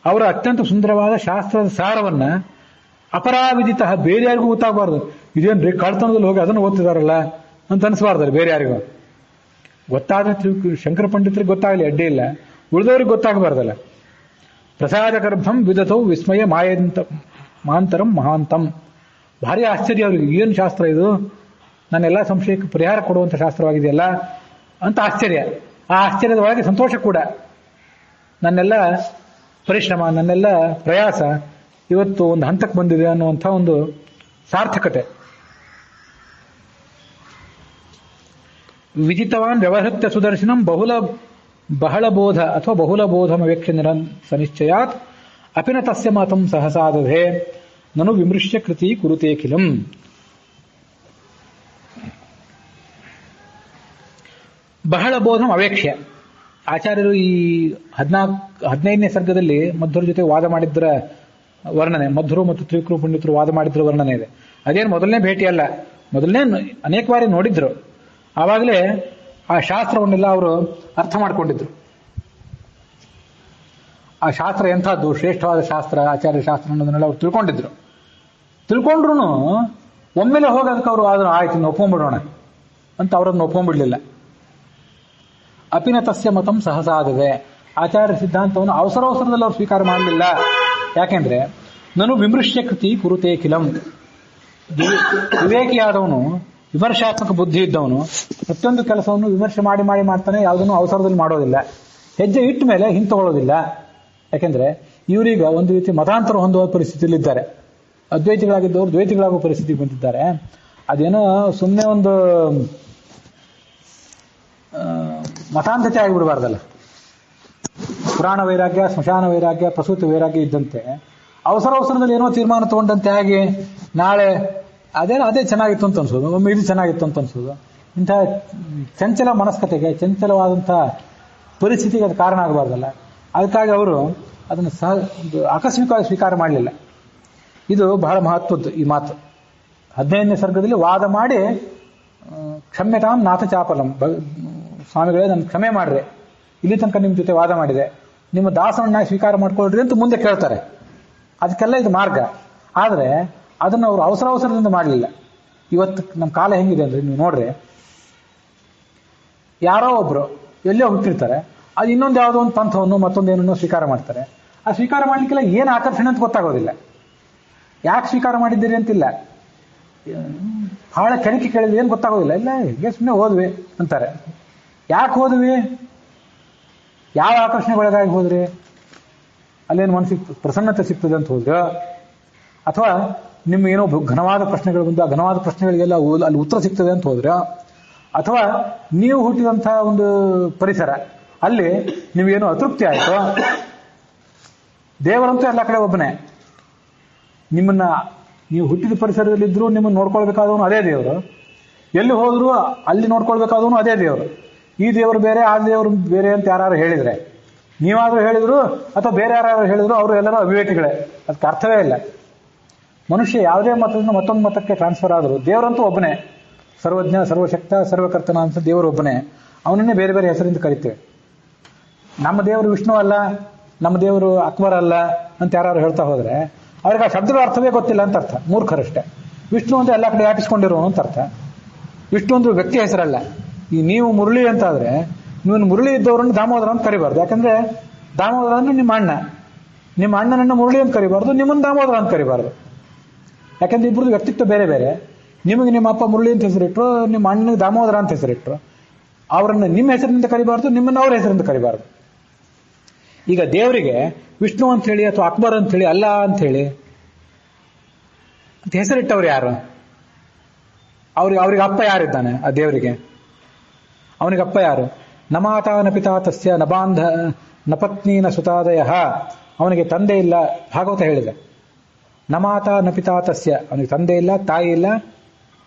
ಅವರ ಅತ್ಯಂತ ಸುಂದರವಾದ ಶಾಸ್ತ್ರದ ಸಾರವನ್ನ ಅಪರಾವಿದಿತ ಬೇರೆ ಯಾರಿಗೂ ಗೊತ್ತಾಗಬಾರ್ದು. ಇದೇನ್ರಿ ಕಳ್ತನದಲ್ಲಿ ಹೋಗಿ ಅದನ್ನು ಓದ್ತಿದಾರಲ್ಲ ಅಂತ ಅನಿಸಬಾರ್ದು ಬೇರೆ ಯಾರಿಗೂ. ಗೊತ್ತಾದ್ರೆ ಶಂಕರ ಪಂಡಿತರಿಗೆ ಗೊತ್ತಾಗಲಿ ಅಡ್ಡಿ ಇಲ್ಲ, ಉಳಿದವ್ರಿಗೆ ಗೊತ್ತಾಗಬಾರ್ದಲ್ಲ. ಪ್ರಸಾದ ಗರ್ಭಂ ವಿದತೌ ವಿಸ್ಮಯ ಮಾಯಂತ ಮಾಂತರಂ ಮಹಾಂತಂ. ಭಾರಿ ಆಶ್ಚರ್ಯ ಅವರಿಗೆ, ಏನು ಶಾಸ್ತ್ರ ಇದು, ನನ್ನೆಲ್ಲ ಸಂಶಯಕ್ಕೆ ಪರಿಹಾರ ಕೊಡುವಂಥ ಶಾಸ್ತ್ರವಾಗಿದೆಯಲ್ಲ ಅಂತ ಆಶ್ಚರ್ಯ. ಆ ಆಶ್ಚರ್ಯದ ಒಳಗೆ ಸಂತೋಷ ಕೂಡ. ನನ್ನೆಲ್ಲ ಪರಿಶ್ರಮ, ನನ್ನೆಲ್ಲ ಪ್ರಯಾಸ ಇವತ್ತು ಒಂದು ಹಂತಕ್ಕೆ ಬಂದಿದೆ ಅನ್ನುವಂಥ ಒಂದು ಸಾರ್ಥಕತೆ. ವಿಜಿತವಾನ್ ವ್ಯವಹೃತ್ಯ ಸುದರ್ಶನಂ ಬಹಳ ಬೋಧ ಅಥವಾ ಬಹುಲ ಬೋಧಮ ವೇಕ್ಷ ಸನಿಶ್ಚಯಾತ್ ಅಪಿನ ತಸ್ಯ ಮತಂ ಸಹಸಾದಧೆ ನನು ವಿಮೃಶ್ಯ ಕೃತಿ ಕುರುತೆ ಕಿಲಂ. ಬಹಳ ಬೋಧಂ ಅವೇಕ್ಷ್ಯ. ಆಚಾರ್ಯರು ಈ 15ನೇ ಸರ್ಗದಲ್ಲಿ ಮಧ್ವರ ಜೊತೆ ವಾದ ಮಾಡಿದ್ದರ ವರ್ಣನೆ, ಮಧ್ವರು ಮತ್ತು ತ್ರಿವಿಕ್ರಮ ಪಂಡಿತರು ವಾದ ಮಾಡಿದ್ರ ವರ್ಣನೆ ಇದೆ. ಅದೇನು ಮೊದಲನೇ ಭೇಟಿ ಅಲ್ಲ, ಮೊದಲನೇ ಅನೇಕ ಬಾರಿ ನೋಡಿದ್ರು. ಆವಾಗಲೇ ಆ ಶಾಸ್ತ್ರವನ್ನೆಲ್ಲ ಅವರು ಅರ್ಥ ಮಾಡ್ಕೊಂಡಿದ್ರು. ಆ ಶಾಸ್ತ್ರ ಎಂಥದ್ದು, ಶ್ರೇಷ್ಠವಾದ ಶಾಸ್ತ್ರ, ಆಚಾರ್ಯ ಶಾಸ್ತ್ರ ಅನ್ನೋದನ್ನೆಲ್ಲ ಅವ್ರು ತಿಳ್ಕೊಂಡಿದ್ರು. ತಿಳ್ಕೊಂಡ್ರು ಒಮ್ಮೆಲೆ ಹೋಗೋದಕ್ಕೆ ಅವರು ಅದನ್ನು ಆಯ್ತು ಒಪ್ಕೊಂಡ್ಬಿಡೋಣ ಅಂತ ಅವರನ್ನು ಒಪ್ಕೊಂಡ್ಬಿಡ್ಲಿಲ್ಲ. ಅಪಿನ ತಸ್ಯ ಮತಂ ಸಹಸಾದದೆ. ಆಚಾರ್ಯ ಸಿದ್ಧಾಂತವನ್ನು ಅವಸರದಲ್ಲಿ ಅವರು ಸ್ವೀಕಾರ ಮಾಡಲಿಲ್ಲ. ಯಾಕೆಂದ್ರೆ ನಾನು ವಿಮೃಶ್ಯ ಕೃತಿ ಕುರುತೆ ಕಿಲಂ. ವಿವೇಕಿಯಾದವನು, ವಿಮರ್ಶಾತ್ಮಕ ಬುದ್ಧಿ ಇದ್ದವನು ಪ್ರತಿಯೊಂದು ಕೆಲಸವನ್ನು ವಿಮರ್ಶೆ ಮಾಡಿ ಮಾಡ್ತಾನೆ, ಯಾವುದನ್ನು ಅವಸರದಲ್ಲಿ ಮಾಡೋದಿಲ್ಲ. ಹೆಜ್ಜೆ ಇಟ್ಟ ಮೇಲೆ ಹಿಂತಗೊಳ್ಳೋದಿಲ್ಲ. ಯಾಕೆಂದ್ರೆ ಇವರೀಗ ಒಂದು ರೀತಿ ಮತಾಂತರ ಹೊಂದುವ ಪರಿಸ್ಥಿತಿಯಲ್ಲಿದ್ದಾರೆ. ಅದ್ವೈತಿಗಳಾಗಿದ್ದವರು ದ್ವೈತಿಗಳಾಗುವ ಪರಿಸ್ಥಿತಿಗೆ ಬಂದಿದ್ದಾರೆ. ಅದೇನೋ ಸುಮ್ಮನೆ ಒಂದು ಮತಾಂಧತೆ ಆಗಿಬಿಡಬಾರ್ದಲ್ಲ. ಪುರಾಣ ವೈರಾಗ್ಯ, ಸ್ಮಶಾನ ವೈರಾಗ್ಯ, ಪ್ರಸೂತಿ ವೈರಾಗ್ಯ ಇದ್ದಂತೆ ಅವಸರದಲ್ಲಿ ಏನೋ ತೀರ್ಮಾನ ತಗೊಂಡಂತೆ ಆಗಿ ನಾಳೆ ಅದೇ ಚೆನ್ನಾಗಿತ್ತು ಅಂತ ಅನ್ಸೋದು, ಒಮ್ಮೆ ಇದು ಚೆನ್ನಾಗಿತ್ತು ಅಂತ ಅನ್ಸೋದು. ಇಂಥ ಚಂಚಲ ಮನಸ್ಕತೆಗೆ, ಚಂಚಲವಾದಂಥ ಪರಿಸ್ಥಿತಿಗೆ ಅದು ಕಾರಣ ಆಗಬಾರ್ದಲ್ಲ. ಅದಕ್ಕಾಗಿ ಅವರು ಅದನ್ನು ಆಕಸ್ಮಿಕವಾಗಿ ಸ್ವೀಕಾರ ಮಾಡಲಿಲ್ಲ. ಇದು ಬಹಳ ಮಹತ್ವದ್ದು ಈ ಮಾತು. 15ನೇ ಸರ್ಗದಲ್ಲಿ ವಾದ ಮಾಡಿ ಕ್ಷಮ್ಯತಾಂ ನಾಥ ಚಾಪಲಂ, ಸ್ವಾಮಿಗಳೇ ನನ್ನ ಕ್ಷಮೆ ಮಾಡ್ರೆ, ಇಲ್ಲಿ ತನಕ ನಿಮ್ಮ ಜೊತೆ ವಾದ ಮಾಡಿದೆ, ನಿಮ್ಮ ದಾಸನನ್ನ ಸ್ವೀಕಾರ ಮಾಡ್ಕೊಳ್ರಿ ಅಂತ ಮುಂದೆ ಕೇಳ್ತಾರೆ. ಅದಕ್ಕೆಲ್ಲ ಇದು ಮಾರ್ಗ. ಆದರೆ ಅದನ್ನು ಅವರು ಅವಸರದಿಂದ ಮಾಡಲಿಲ್ಲ. ಇವತ್ತು ನಮ್ಮ ಕಾಲ ಹೆಂಗಿದೆ ಅಂದ್ರೆ ನೀವು ನೋಡ್ರಿ, ಯಾರೋ ಒಬ್ರು ಎಲ್ಲೋ ಹುಟ್ಟಿರ್ತಾರೆ, ಅದು ಇನ್ನೊಂದು ಯಾವುದೋ ಒಂದು ಪಂಥವನ್ನು ಮತ್ತೊಂದೇನನ್ನು ಸ್ವೀಕಾರ ಮಾಡ್ತಾರೆ. ಆ ಸ್ವೀಕಾರ ಮಾಡ್ಲಿಕ್ಕೆಲ್ಲ ಏನು ಆಕರ್ಷಣೆ ಅಂತ ಗೊತ್ತಾಗೋದಿಲ್ಲ. ಯಾಕೆ ಸ್ವೀಕಾರ ಮಾಡಿದ್ದೀರಿ ಅಂತಿಲ್ಲ, ಬಹಳ ಕೆಣಕಿ ಕೇಳಿದ್ರೆ ಏನು ಗೊತ್ತಾಗೋದಿಲ್ಲ. ಇಲ್ಲ ಹೀಗೆ ಸುಮ್ಮನೆ ಹೋದ್ವಿ ಅಂತಾರೆ. ಯಾಕೆ ಹೋದ್ವಿ, ಯಾವ ಆಕರ್ಷಣೆಗೊಳಗಾಗಿ ಹೋದ್ರಿ, ಅಲ್ಲೇನು ಮನಸ್ಸಿಗೆ ಪ್ರಸನ್ನತೆ ಸಿಗ್ತದೆ ಅಂತ ಹೋದ್ರೆ, ಅಥವಾ ನಿಮ್ಗೇನೋ ಘನವಾದ ಪ್ರಶ್ನೆಗಳು ಬಂದು ಆ ಘನವಾದ ಪ್ರಶ್ನೆಗಳಿಗೆಲ್ಲ ಅಲ್ಲಿ ಉತ್ತರ ಸಿಗ್ತದೆ ಅಂತ ಹೋದ್ರೆ, ಅಥವಾ ನೀವು ಹುಟ್ಟಿದಂತಹ ಒಂದು ಪರಿಸರ ಅಲ್ಲಿ ನೀವೇನೋ ಅತೃಪ್ತಿ ಆಯಿತು. ದೇವರಂತೂ ಎಲ್ಲ ಕಡೆ ಒಬ್ಬನೇ. ನಿಮ್ಮನ್ನ ನೀವು ಹುಟ್ಟಿದ ಪರಿಸರದಲ್ಲಿದ್ದರೂ ನಿಮ್ಮನ್ನು ನೋಡ್ಕೊಳ್ಬೇಕಾದವನು ಅದೇ ದೇವರು, ಎಲ್ಲಿ ಹೋದ್ರು ಅಲ್ಲಿ ನೋಡ್ಕೊಳ್ಬೇಕಾದವನು ಅದೇ ದೇವರು. ಈ ದೇವರು ಬೇರೆ, ಆ ದೇವರು ಬೇರೆ ಅಂತ ಯಾರು ಹೇಳಿದ್ರೆ, ನೀವಾದ್ರೂ ಹೇಳಿದ್ರು ಅಥವಾ ಬೇರೆ ಯಾರು ಹೇಳಿದ್ರು, ಅವರು ಎಲ್ಲರೂ ಅವಿವೇಕಿಗಳೇ. ಅದಕ್ಕೆ ಅರ್ಥವೇ ಇಲ್ಲ. ಮನುಷ್ಯ ಯಾವುದೇ ಮತದಿಂದ ಮತ್ತೊಂದು ಮತಕ್ಕೆ ಟ್ರಾನ್ಸ್ಫರ್ ಆದರೂ ದೇವರಂತೂ ಒಬ್ಬನೇ. ಸರ್ವಜ್ಞ, ಸರ್ವಶಕ್ತ, ಸರ್ವಕರ್ತನ ಅಂತ ದೇವರು ಒಬ್ಬನೇ. ಅವನನ್ನೇ ಬೇರೆ ಬೇರೆ ಹೆಸರಿಂದ ಕರಿತೇವೆ. ನಮ್ಮ ದೇವರು ವಿಷ್ಣು ಅಲ್ಲ, ನಮ್ಮ ದೇವರು ಅಕ್ಬರ್ ಅಲ್ಲ ಅಂತ ಯಾರು ಹೇಳ್ತಾ ಹೋದ್ರೆ ಅವ್ರಿಗೆ ಆ ಶಬ್ದಗಳ ಅರ್ಥವೇ ಗೊತ್ತಿಲ್ಲ ಅಂತ ಅರ್ಥ. ಮೂರ್ಖರಷ್ಟೇ. ವಿಷ್ಣು ಅಂತ ಎಲ್ಲ ಕಡೆ ವ್ಯಾಪಿಸ್ಕೊಂಡಿರೋನು ಅಂತ ಅರ್ಥ. ವಿಷ್ಣು ಒಂದು ವ್ಯಕ್ತಿ ಹೆಸರಲ್ಲ. ಈ ನೀವು ಮುರಳಿ ಅಂತ ಆದ್ರೆ ನೀವು ಮುರಳಿ ಇದ್ದವರನ್ನು ದಾಮೋದರ ಅಂತ ಕರಿಬಾರ್ದು. ಯಾಕಂದ್ರೆ ದಾಮೋದರ ಅಂದ್ರೆ ನಿಮ್ಮ ಅಣ್ಣ, ನಿಮ್ಮ ಅಣ್ಣನನ್ನ ಮುರಳಿ ಅಂತ ಕರಿಬಾರ್ದು, ನಿಮ್ಮನ್ನು ದಾಮೋದರ ಅಂತ ಕರಿಬಾರ್ದು. ಯಾಕಂದ್ರೆ ಇಬ್ಬರದು ವ್ಯಕ್ತಿತ್ವ ಬೇರೆ ಬೇರೆ. ನಿಮಗೆ ನಿಮ್ಮ ಅಪ್ಪ ಮುರಳಿ ಅಂತ ಹೆಸರಿಟ್ರು, ನಿಮ್ಮ ಅಣ್ಣನಿಗೆ ದಾಮೋದರ ಅಂತ ಹೆಸರಿಟ್ರು. ಅವರನ್ನು ನಿಮ್ಮ ಹೆಸರಿನಿಂದ ಕರಿಬಾರ್ದು, ನಿಮ್ಮನ್ನು ಅವ್ರ ಹೆಸರಿಂದ ಕರಿಬಾರ್ದು. ಈಗ ದೇವರಿಗೆ ವಿಷ್ಣು ಅಂತ ಹೇಳಿ ಅಥವಾ ಅಕ್ಬರ್ ಅಂತ ಹೇಳಿ, ಅಲ್ಲ ಅಂತ ಹೇಳಿ ಅಂತ ಹೆಸರಿಟ್ಟವ್ರು ಯಾರು? ಅವ್ರಿಗೆ ಅಪ್ಪ ಯಾರಿದ್ದಾನೆ? ಆ ದೇವರಿಗೆ ಅವನಿಗಪ್ಪ ಯಾರು? ನ ಮಾತಾ ನ ಪಿತಾ ತಸ್ಯ ನ ಬಾಂಧ ನ ಪತ್ನಿ ನ ಸುತಾದಯ. ಅವನಿಗೆ ತಂದೆ ಇಲ್ಲ. ಭಾಗವತ ಹೇಳಿದೆ, ನ ಮಾತಾ ನ ಪಿತಾ ತಸ್ಯ, ಅವನಿಗೆ ತಂದೆ ಇಲ್ಲ, ತಾಯಿ ಇಲ್ಲ.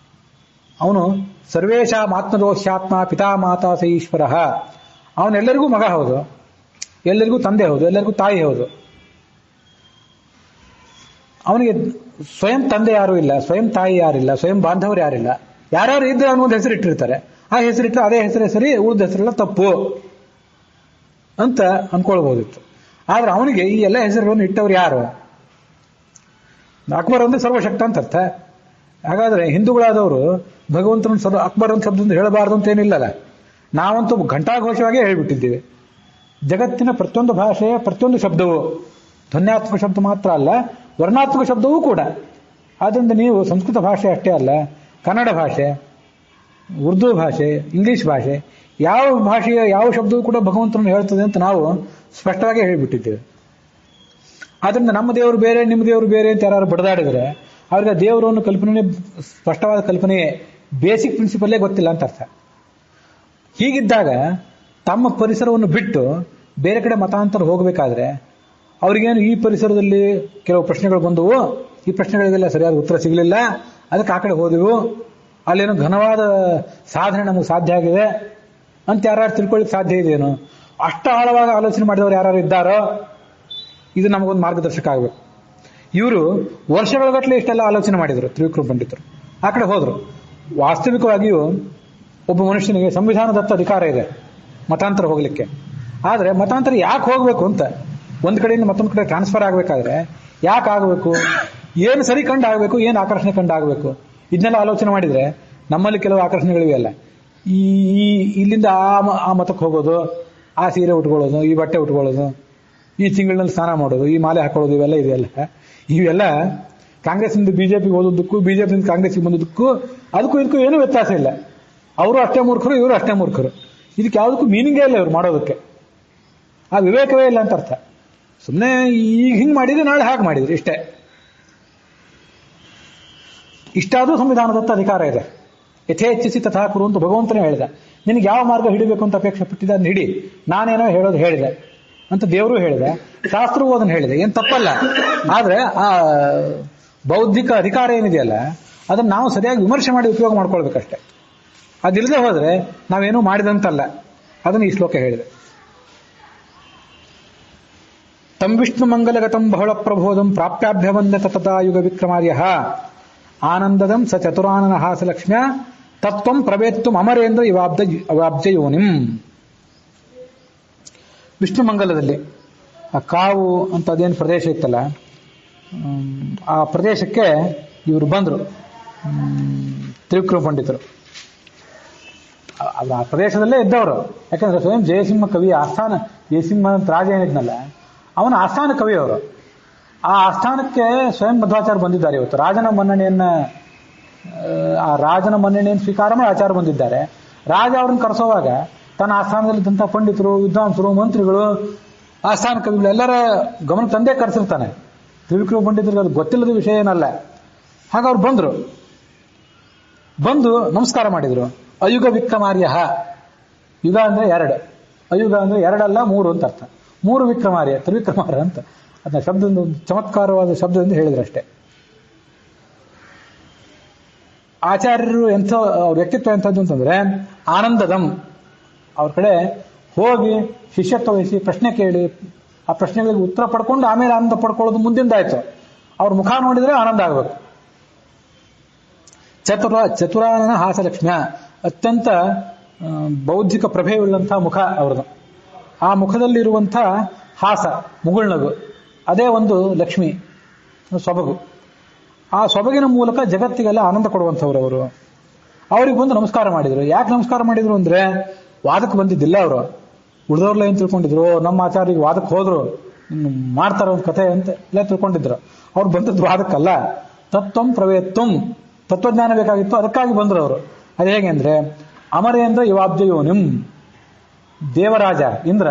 ಅವನು ಸರ್ವೇಶಾಂ ಆತ್ಮದೋಷ್ಯಾತ್ಮ ಪಿತಾ ಮಾತಾ ಸ ಈಶ್ವರ. ಅವನೆಲ್ಲರಿಗೂ ಮಗ ಹೌದು, ಎಲ್ಲರಿಗೂ ತಂದೆ ಹೌದು, ಎಲ್ಲರಿಗೂ ತಾಯಿ ಹೌದು. ಅವನಿಗೆ ಸ್ವಯಂ ತಂದೆ ಯಾರೂ ಇಲ್ಲ, ಸ್ವಯಂ ತಾಯಿ ಯಾರಿಲ್ಲ, ಸ್ವಯಂ ಬಾಂಧವರು ಯಾರಿಲ್ಲ. ಯಾರ್ಯಾರು ಇದ್ರೆ ಅವನೊಂದು ಹೆಸರು ಇಟ್ಟಿರ್ತಾರೆ. ಆ ಹೆಸರಿಟ್ಟು ಅದೇ ಹೆಸರೇ ಸರಿ, ಉಳಿದ ಹೆಸರೆಲ್ಲ ತಪ್ಪು ಅಂತ ಅನ್ಕೊಳ್ಬಹುದಿತ್ತು. ಆದ್ರೆ ಅವನಿಗೆ ಈ ಎಲ್ಲ ಹೆಸರುಗಳನ್ನು ಇಟ್ಟವ್ರು ಯಾರು? ಅಕ್ಬರ್ ಅಂದ್ರೆ ಸರ್ವಶಕ್ತ ಅಂತ ಅರ್ಥ. ಹಾಗಾದ್ರೆ ಹಿಂದೂಗಳಾದವರು ಭಗವಂತನ ಅಕ್ಬರ್ ಅಂತ ಶಬ್ದದಿಂದ ಹೇಳಬಾರ್ದು ಅಂತ ಏನಿಲ್ಲಲ್ಲ. ನಾವಂತೂ ಘಂಟಾಘೋಷವಾಗೇ ಹೇಳ್ಬಿಟ್ಟಿದ್ದೀವಿ. ಜಗತ್ತಿನ ಪ್ರತಿಯೊಂದು ಭಾಷೆಯ ಪ್ರತಿಯೊಂದು ಶಬ್ದವು ಧ್ವನ್ಯಾತ್ಮಕ ಶಬ್ದ ಮಾತ್ರ ಅಲ್ಲ, ವರ್ಣಾತ್ಮಕ ಶಬ್ದವೂ ಕೂಡ. ಆದ್ದರಿಂದ ನೀವು ಸಂಸ್ಕೃತ ಭಾಷೆ ಅಷ್ಟೇ ಅಲ್ಲ, ಕನ್ನಡ ಭಾಷೆ, ಉರ್ದು ಭಾಷೆ, ಇಂಗ್ಲಿಷ್ ಭಾಷೆ, ಯಾವ ಭಾಷೆಯ ಯಾವ ಶಬ್ದವೂ ಕೂಡ ಭಗವಂತನನ್ನು ಹೇಳ್ತದೆ ಅಂತ ನಾವು ಸ್ಪಷ್ಟವಾಗಿ ಹೇಳಿಬಿಟ್ಟಿದ್ದೇವೆ. ಆದ್ರಿಂದ ನಮ್ಮ ದೇವರು ಬೇರೆ, ನಿಮ್ಮ ದೇವರು ಬೇರೆ ಅಂತ ಯಾರು ಬಡದಾಡಿದ್ರೆ ಅವ್ರಿಗೆ ದೇವರನ್ನು ಕಲ್ಪನೆ, ಸ್ಪಷ್ಟವಾದ ಕಲ್ಪನೆಯೇ, ಬೇಸಿಕ್ ಪ್ರಿನ್ಸಿಪಲ್ಲೇ ಗೊತ್ತಿಲ್ಲ ಅಂತ ಅರ್ಥ. ಹೀಗಿದ್ದಾಗ ತಮ್ಮ ಪರಿಸರವನ್ನು ಬಿಟ್ಟು ಬೇರೆ ಕಡೆ ಮತಾಂತರ ಹೋಗಬೇಕಾದ್ರೆ ಅವ್ರಿಗೇನು ಈ ಪರಿಸರದಲ್ಲಿ ಕೆಲವು ಪ್ರಶ್ನೆಗಳು ಬಂದವು, ಈ ಪ್ರಶ್ನೆಗಳಿಗೆಲ್ಲ ಸರಿಯಾದ ಉತ್ತರ ಸಿಗಲಿಲ್ಲ, ಅದಕ್ಕೆ ಆ ಕಡೆ ಹೋದೆವು, ಅಲ್ಲೇನೋ ಘನವಾದ ಸಾಧನೆ ನಮಗೆ ಸಾಧ್ಯ ಆಗಿದೆ ಅಂತ ಯಾರು ತಿಳ್ಕೊಳ್ಳಿಕ್ಕೆ ಸಾಧ್ಯ ಇದೆಯೇನು? ಅಷ್ಟು ಆಳವಾಗಿ ಆಲೋಚನೆ ಮಾಡಿದವರು ಯಾರು ಇದ್ದಾರೋ ಇದು ನಮಗೊಂದು ಮಾರ್ಗದರ್ಶಕ ಆಗಬೇಕು. ಇವರು ವರ್ಷಗಳಗಟ್ಟಲೆ ಇಷ್ಟೆಲ್ಲ ಆಲೋಚನೆ ಮಾಡಿದರು ತ್ರಿವಿಕ್ರಮ ಪಂಡಿತರು. ಆ ಕಡೆ ಹೋದರು. ವಾಸ್ತವಿಕವಾಗಿಯೂ ಒಬ್ಬ ಮನುಷ್ಯನಿಗೆ ಸಂವಿಧಾನದತ್ತ ಅಧಿಕಾರ ಇದೆ ಮತಾಂತರ ಹೋಗ್ಲಿಕ್ಕೆ. ಆದರೆ ಮತಾಂತರ ಯಾಕೆ ಹೋಗಬೇಕು ಅಂತ, ಒಂದು ಕಡೆಯಿಂದ ಮತ್ತೊಂದು ಕಡೆ ಟ್ರಾನ್ಸ್ಫರ್ ಆಗಬೇಕಾದ್ರೆ ಯಾಕೆ ಆಗಬೇಕು, ಏನು ಸರಿ ಕಂಡು ಆಗಬೇಕು, ಏನು ಆಕರ್ಷಣೆ ಕಂಡು ಆಗಬೇಕು, ಇದನ್ನೆಲ್ಲ ಆಲೋಚನೆ ಮಾಡಿದರೆ ನಮ್ಮಲ್ಲಿ ಕೆಲವು ಆಕರ್ಷಣೆಗಳಿವೆ ಅಲ್ಲ. ಇಲ್ಲಿಂದ ಆ ಮತಕ್ಕೆ ಹೋಗೋದು, ಆ ಸೀರೆ ಉಟ್ಕೊಳ್ಳೋದು, ಈ ಬಟ್ಟೆ ಉಟ್ಕೊಳ್ಳೋದು, ಈ ತಿಂಗಳಿನಲ್ಲಿ ಸ್ನಾನ ಮಾಡೋದು, ಈ ಮಾಲೆ ಹಾಕೊಳ್ಳೋದು, ಇವೆಲ್ಲ ಇದೆಯಲ್ಲ, ಇವೆಲ್ಲ ಕಾಂಗ್ರೆಸ್ನಿಂದ ಬಿಜೆಪಿಗೆ ಹೋದದ್ದಕ್ಕೂ ಬಿಜೆಪಿಯಿಂದ ಕಾಂಗ್ರೆಸ್ಗೆ ಬಂದದ್ದಕ್ಕೂ ಅದಕ್ಕೂ ಇದಕ್ಕೂ ಏನೂ ವ್ಯತ್ಯಾಸ ಇಲ್ಲ. ಅವರು ಅಷ್ಟೇ ಮೂರ್ಖರು, ಇವರು ಅಷ್ಟೇ ಮೂರ್ಖರು. ಇದಕ್ಕೆ ಯಾವುದಕ್ಕೂ ಮೀನಿಂಗೇ ಇಲ್ಲ ಇವರು ಮಾಡೋದಕ್ಕೆ. ಆ ವಿವೇಕವೇ ಇಲ್ಲ ಅಂತ ಅರ್ಥ. ಸುಮ್ಮನೆ ಈಗ ಹಿಂಗೆ ಮಾಡಿದ್ರೆ ನಾಳೆ ಹಾಗೆ ಮಾಡಿದ್ರು ಇಷ್ಟೇ. ಇಷ್ಟಾದರೂ ಸಂವಿಧಾನದತ್ತ ಅಧಿಕಾರ ಇದೆ. ಯಥೇಚ್ಛಿಸಿ ತಥಾ ಕುರು ಅಂತ ಭಗವಂತನೇ ಹೇಳಿದ. ನಿನಗೆ ಯಾವ ಮಾರ್ಗ ಹಿಡಿಬೇಕು ಅಂತ ಅಪೇಕ್ಷೆ ಪಟ್ಟಿದ್ದ ಅದನ್ನ ಹಿಡಿ, ನಾನೇನೋ ಹೇಳೋದು ಹೇಳಿದೆ ಅಂತ ದೇವರು ಹೇಳಿದೆ, ಶಾಸ್ತ್ರವೂ ಅದನ್ನು ಹೇಳಿದೆ, ಏನು ತಪ್ಪಲ್ಲ. ಆದರೆ ಆ ಬೌದ್ಧಿಕ ಅಧಿಕಾರ ಏನಿದೆಯಲ್ಲ ಅದನ್ನು ನಾವು ಸರಿಯಾಗಿ ವಿಮರ್ಶೆ ಮಾಡಿ ಉಪಯೋಗ ಮಾಡ್ಕೊಳ್ಬೇಕಷ್ಟೆ. ಅದಿಲ್ಲದೆ ಹೋದರೆ ನಾವೇನೂ ಮಾಡಿದಂತಲ್ಲ. ಅದನ್ನು ಈ ಶ್ಲೋಕ ಹೇಳಿದೆ. ತಂ ವಿಷ್ಣು ಮಂಗಲಗತಂ ಬಹಳ ಪ್ರಬೋಧಂ ಪ್ರಾಪ್ಯಾಭ್ಯವಂದ ತಥಾ ಯುಗ ವಿಕ್ರಮಾರ್ಯ ಆನಂದದಂ ಸ ಚತುರಾನನ ಹಾಸಲಕ್ಷ್ಮ್ಯ ತತ್ವಂ ಪ್ರವೇತ್ತು ಅಮರೇಂದ್ರ ಇವಾಬ್ಜ ಯೋನಿಂ. ವಿಷ್ಣು ಮಂಗಲದಲ್ಲಿ ಆ ಕಾವು ಅಂತ ಅದೇನು ಪ್ರದೇಶ ಇತ್ತಲ್ಲ, ಆ ಪ್ರದೇಶಕ್ಕೆ ಇವರು ಬಂದರು ತ್ರಿವಿಕ್ರಮ ಪಂಡಿತರು. ಆ ಪ್ರದೇಶದಲ್ಲೇ ಇದ್ದವರು. ಯಾಕಂದ್ರೆ ಸ್ವಯಂ ಜಯಸಿಂಹ ಕವಿ ಆಸ್ಥಾನ, ಜಯಸಿಂಹ ಅಂತ ರಾಜ ಏನಿದ್ನಲ್ಲ ಅವನ ಆಸ್ಥಾನ ಕವಿಯವರು. ಆ ಆಸ್ಥಾನಕ್ಕೆ ಸ್ವಯಂ ಮಧ್ವಾಚಾರ್ಯ ಬಂದಿದ್ದಾರೆ. ಇವತ್ತು ರಾಜನ ಮನ್ನಣೆಯನ್ನು ಸ್ವೀಕಾರ ಮಾಡಿ ಆಚಾರ್ಯ ಬಂದಿದ್ದಾರೆ. ರಾಜ ಅವ್ರನ್ನ ಕರೆಸೋವಾಗ ತನ್ನ ಆಸ್ಥಾನದಲ್ಲಿದ್ದಂಥ ಪಂಡಿತರು, ವಿದ್ವಾಂಸರು, ಮಂತ್ರಿಗಳು, ಆಸ್ಥಾನ ಕವಿಗಳು ಎಲ್ಲರ ಗಮನ ತಂದೆ ಕರೆಸಿರ್ತಾನೆ. ತ್ರಿವಿಕ್ರಮ ಪಂಡಿತರಿಗೆ ಅದು ಗೊತ್ತಿಲ್ಲದ ವಿಷಯ ಏನಲ್ಲ. ಹಾಗೆ ಅವ್ರು ಬಂದು ನಮಸ್ಕಾರ ಮಾಡಿದರು. ಅಯುಗ ವಿಕ್ರಮಾರ್ಯ. ಯುಗ ಅಂದ್ರೆ 2, ಅಯುಗ ಅಂದ್ರೆ 2 ಅಲ್ಲ 3 ಅಂತ ಅರ್ಥ. 3 ವಿಕ್ರಮಾರ್ಯ, ತ್ರಿವಿಕ್ರಮಾರ್ಯ ಅಂತ ಅದನ್ನ ಶಬ್ದದಿಂದ ಚಮತ್ಕಾರವಾದ ಶಬ್ದದಿಂದ ಹೇಳಿದ್ರು ಅಷ್ಟೇ. ಆಚಾರ್ಯರು ಎಂಥ ಅವ್ರ ವ್ಯಕ್ತಿತ್ವ ಎಂಥದ್ದು ಅಂತಂದ್ರೆ ಆನಂದದಂ. ಅವ್ರ ಕಡೆ ಹೋಗಿ ಶಿಷ್ಯತ್ವ ವಹಿಸಿ ಪ್ರಶ್ನೆ ಕೇಳಿ ಆ ಪ್ರಶ್ನೆಗಳಿಗೆ ಉತ್ತರ ಪಡ್ಕೊಂಡು ಆಮೇಲೆ ಆನಂದ ಪಡ್ಕೊಳ್ಳೋದು ಮುಂದಿಂದಾಯ್ತು. ಅವ್ರ ಮುಖ ನೋಡಿದ್ರೆ ಆನಂದ ಆಗಬೇಕು. ಚತುರಾನನ ಹಾಸಲಕ್ಷ್ಮ್ಯ. ಅತ್ಯಂತ ಬೌದ್ಧಿಕ ಪ್ರಭೆಯುಳ್ಳಂತಹ ಮುಖ ಅವ್ರದ್ದು. ಆ ಮುಖದಲ್ಲಿರುವಂಥ ಹಾಸ, ಮುಗುಳ್ನಗು, ಅದೇ ಒಂದು ಲಕ್ಷ್ಮಿ ಸೊಬಗು. ಆ ಸೊಬಗಿನ ಮೂಲಕ ಜಗತ್ತಿಗೆಲ್ಲ ಆನಂದ ಕೊಡುವಂಥವ್ರು ಅವರು. ಅವ್ರಿಗೆ ಬಂದು ನಮಸ್ಕಾರ ಮಾಡಿದ್ರು. ಯಾಕೆ ನಮಸ್ಕಾರ ಮಾಡಿದ್ರು ಅಂದ್ರೆ ವಾದಕ್ಕೆ ಬಂದಿದ್ದಿಲ್ಲ ಅವರು. ಉಳಿದವ್ರಲ್ಲ ಏನು ತಿಳ್ಕೊಂಡಿದ್ರು, ನಮ್ಮ ಆಚಾರ್ಯರಿಗೆ ವಾದಕ್ಕೆ ಹೋದ್ರು, ಮಾಡ್ತಾರೋ ಒಂದು ಕಥೆ ಅಂತ ಎಲ್ಲ ತಿಳ್ಕೊಂಡಿದ್ರು. ಅವ್ರು ಬಂದದ್ದು ವಾದಕ್ಕಲ್ಲ, ತತ್ವಂ ಪ್ರವೇತ್ತಂ, ತತ್ವಜ್ಞಾನ ಬೇಕಾಗಿತ್ತು, ಅದಕ್ಕಾಗಿ ಬಂದರು ಅವರು. ಅದು ಹೇಗೆ ಅಂದ್ರೆ ಅಮರೇಂದ್ರ ಇವಾಬ್ಜ ಯೋನಿಂ. ದೇವರಾಜ ಇಂದ್ರ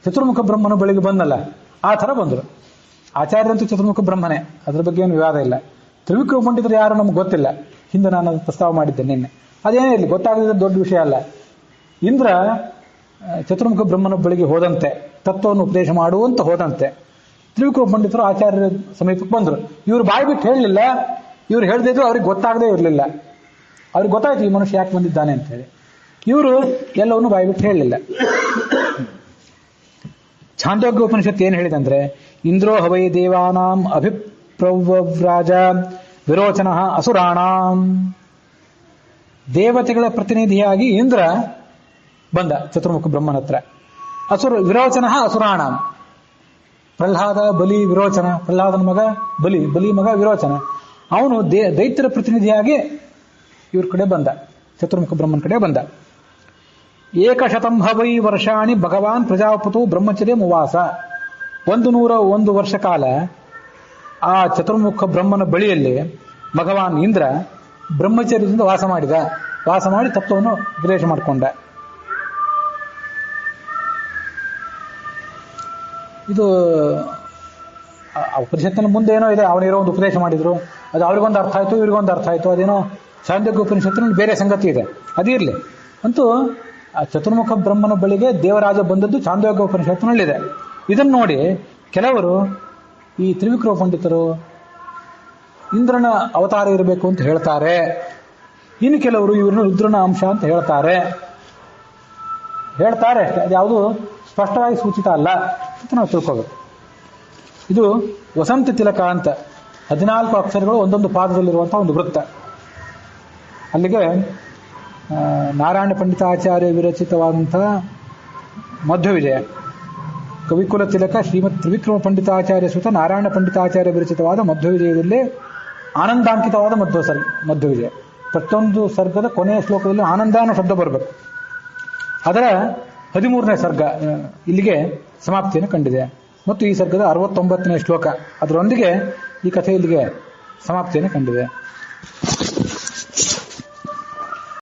ಚತುರ್ಮುಖ ಬ್ರಹ್ಮನ ಬಳಿಗೆ ಬಂದಲ್ಲ, ಆ ಥರ ಬಂದರು. ಆಚಾರ್ಯರಂತೂ ಚತುರ್ಮುಖ ಬ್ರಹ್ಮನೇ, ಅದ್ರ ಬಗ್ಗೆ ಏನು ವಿವಾದ ಇಲ್ಲ. ತ್ರಿವಿಕ್ರಮ ಪಂಡಿತರು ಯಾರು ನಮ್ಗೆ ಗೊತ್ತಿಲ್ಲ. ಹಿಂದೆ ನಾನು ಪ್ರಸ್ತಾವ ಮಾಡಿದ್ದೆ ನಿನ್ನೆ. ಅದೇನೇ ಇರಲಿ, ಗೊತ್ತಾಗದಿದ್ದ ದೊಡ್ಡ ವಿಷಯ ಅಲ್ಲ. ಇಂದ್ರ ಚತುರ್ಮುಖ ಬ್ರಹ್ಮನ ಬಳಿಗೆ ಹೋದಂತೆ, ತತ್ವವನ್ನು ಉಪದೇಶ ಮಾಡುವಂತ ಹೋದಂತೆ ತ್ರಿವಿಕ್ರಮ ಪಂಡಿತರು ಆಚಾರ್ಯರ ಸಮೀಪಕ್ಕೆ ಬಂದರು. ಇವರು ಬಾಯಿ ಬಿಟ್ಟು ಹೇಳಲಿಲ್ಲ, ಇವ್ರು ಹೇಳ್ದಿದ್ರು ಅವ್ರಿಗೆ ಗೊತ್ತಾಗದೇ ಇರಲಿಲ್ಲ. ಅವ್ರಿಗೆ ಗೊತ್ತಾಯ್ತು ಈ ಮನುಷ್ಯ ಯಾಕೆ ಬಂದಿದ್ದಾನೆ ಅಂತ ಹೇಳಿ. ಇವರು ಎಲ್ಲವನ್ನು ಬಾಯಿ ಬಿಟ್ಟು ಹೇಳಲಿಲ್ಲ. ಛಾಂದೋಗ್ಯ ಉಪನಿಷತ್ತು ಏನು ಹೇಳಿದಂದ್ರೆ, ಇಂದ್ರೋ ಹವೈ ದೇವಾನಾಂ ಅಭಿಪ್ರವ್ರಾಜ ವಿರೋಚನ ಅಸುರಾಣಾಂ. ದೇವತೆಗಳ ಪ್ರತಿನಿಧಿಯಾಗಿ ಇಂದ್ರ ಬಂದ ಚತುರ್ಮುಖ ಬ್ರಹ್ಮನ ಹತ್ರ. ವಿರೋಚನ ಅಸುರಾಣಾಂ. ಪ್ರಹ್ಲಾದ, ಬಲಿ, ವಿರೋಚನ. ಪ್ರಹ್ಲಾದನ ಮಗ ಬಲಿ, ಬಲಿ ಮಗ ವಿರೋಚನ. ಅವನು ದೈತ್ಯರ ಪ್ರತಿನಿಧಿಯಾಗಿ ಇವ್ರ ಕಡೆ ಬಂದ, ಚತುರ್ಮುಖ ಬ್ರಹ್ಮನ ಕಡೆ ಬಂದ. 100 ವೈ ವರ್ಷಾಣಿ ಭಗವಾನ್ ಪ್ರಜಾಪತು ಬ್ರಹ್ಮಚರ್ಯ ಮುವಾಸ. 101 ವರ್ಷ ಕಾಲ ಆ ಚತುರ್ಮುಖ ಬ್ರಹ್ಮನ ಬಳಿಯಲ್ಲಿ ಭಗವಾನ್ ಇಂದ್ರ ಬ್ರಹ್ಮಚರ್ಯದಿಂದ ವಾಸ ಮಾಡಿ ತತ್ವವನ್ನು ಉಪದೇಶ ಮಾಡಿಕೊಂಡ. ಇದು ಉಪನಿಷತ್ತಿನ ಮುಂದೆ ಏನೋ ಇದೆ, ಅವನಿರೋ ಒಂದು ಉಪದೇಶ ಮಾಡಿದ್ರು, ಅದು ಅವ್ರಿಗೊಂದು ಅರ್ಥ ಆಯ್ತು, ಇವ್ರಿಗೊಂದು ಅರ್ಥ ಆಯ್ತು. ಅದೇನೋ ಛಾಂದೋಗ್ಯ ಉಪನಿಷತ್ತಿನಲ್ಲಿ ಬೇರೆ ಸಂಗತಿ ಇದೆ, ಅದಿರಲಿ. ಅಂತೂ ಆ ಚತುರ್ಮುಖ ಬ್ರಹ್ಮನ ಬಳಿಗೆ ದೇವರಾಜ ಬಂದದ್ದು ಛಾಂದೋಗ್ಯ ಉಪನಿಷತ್ತಿನಲ್ಲಿದೆ. ಇದನ್ನು ನೋಡಿ ಕೆಲವರು, ಈ ತ್ರಿವಿಕ್ರಮ ಪಂಡಿತರು ಇಂದ್ರನ ಅವತಾರ ಇರಬೇಕು ಅಂತ ಹೇಳ್ತಾರೆ. ಇನ್ನು ಕೆಲವರು ಇವ್ರನ್ನ ರುದ್ರನ ಅಂಶ ಅಂತ ಹೇಳ್ತಾರೆ. ಅದ್ಯಾವುದು ಸ್ಪಷ್ಟವಾಗಿ ಸೂಚಿತ ಅಲ್ಲ ಅಂತ ನಾವು ತಿಳ್ಕೋಬೇಕು. ಇದು ವಸಂತ ತಿಲಕ ಅಂತ 14 ಅಕ್ಷರಗಳು ಒಂದೊಂದು ಪಾದದಲ್ಲಿರುವಂತಹ ಒಂದು ವೃತ್ತ. ಅಲ್ಲಿಗೆ ನಾರಾಯಣ ಪಂಡಿತಾಚಾರ್ಯ ವಿರಚಿತವಾದಂತಹ ಮಧ್ವವಿಜಯ, ಕವಿಕುಲ ತಿಲಕ ಶ್ರೀಮತ್ ತ್ರಿವಿಕ್ರಮ ಪಂಡಿತಾಚಾರ್ಯ ಸುತ ನಾರಾಯಣ ಪಂಡಿತಾಚಾರ್ಯ ವಿರಚಿತವಾದ ಮಧ್ವವಿಜಯದಲ್ಲಿ ಆನಂದಾಂಕಿತವಾದ ಮಧ್ವವಿಜಯ. ಪ್ರತಿಯೊಂದು ಸರ್ಗದ ಕೊನೆಯ ಶ್ಲೋಕದಲ್ಲಿ ಆನಂದ ಅನ್ನೋ ಶಬ್ದ ಬರಬೇಕು. ಅದರ 13ನೇ ಸರ್ಗ ಇಲ್ಲಿಗೆ ಸಮಾಪ್ತಿಯನ್ನು ಕಂಡಿದೆ. ಮತ್ತು ಈ ಸರ್ಗದ 69ನೇ ಶ್ಲೋಕ, ಅದರೊಂದಿಗೆ ಈ ಕಥೆ ಇಲ್ಲಿಗೆ ಸಮಾಪ್ತಿಯನ್ನು ಕಂಡಿದೆ.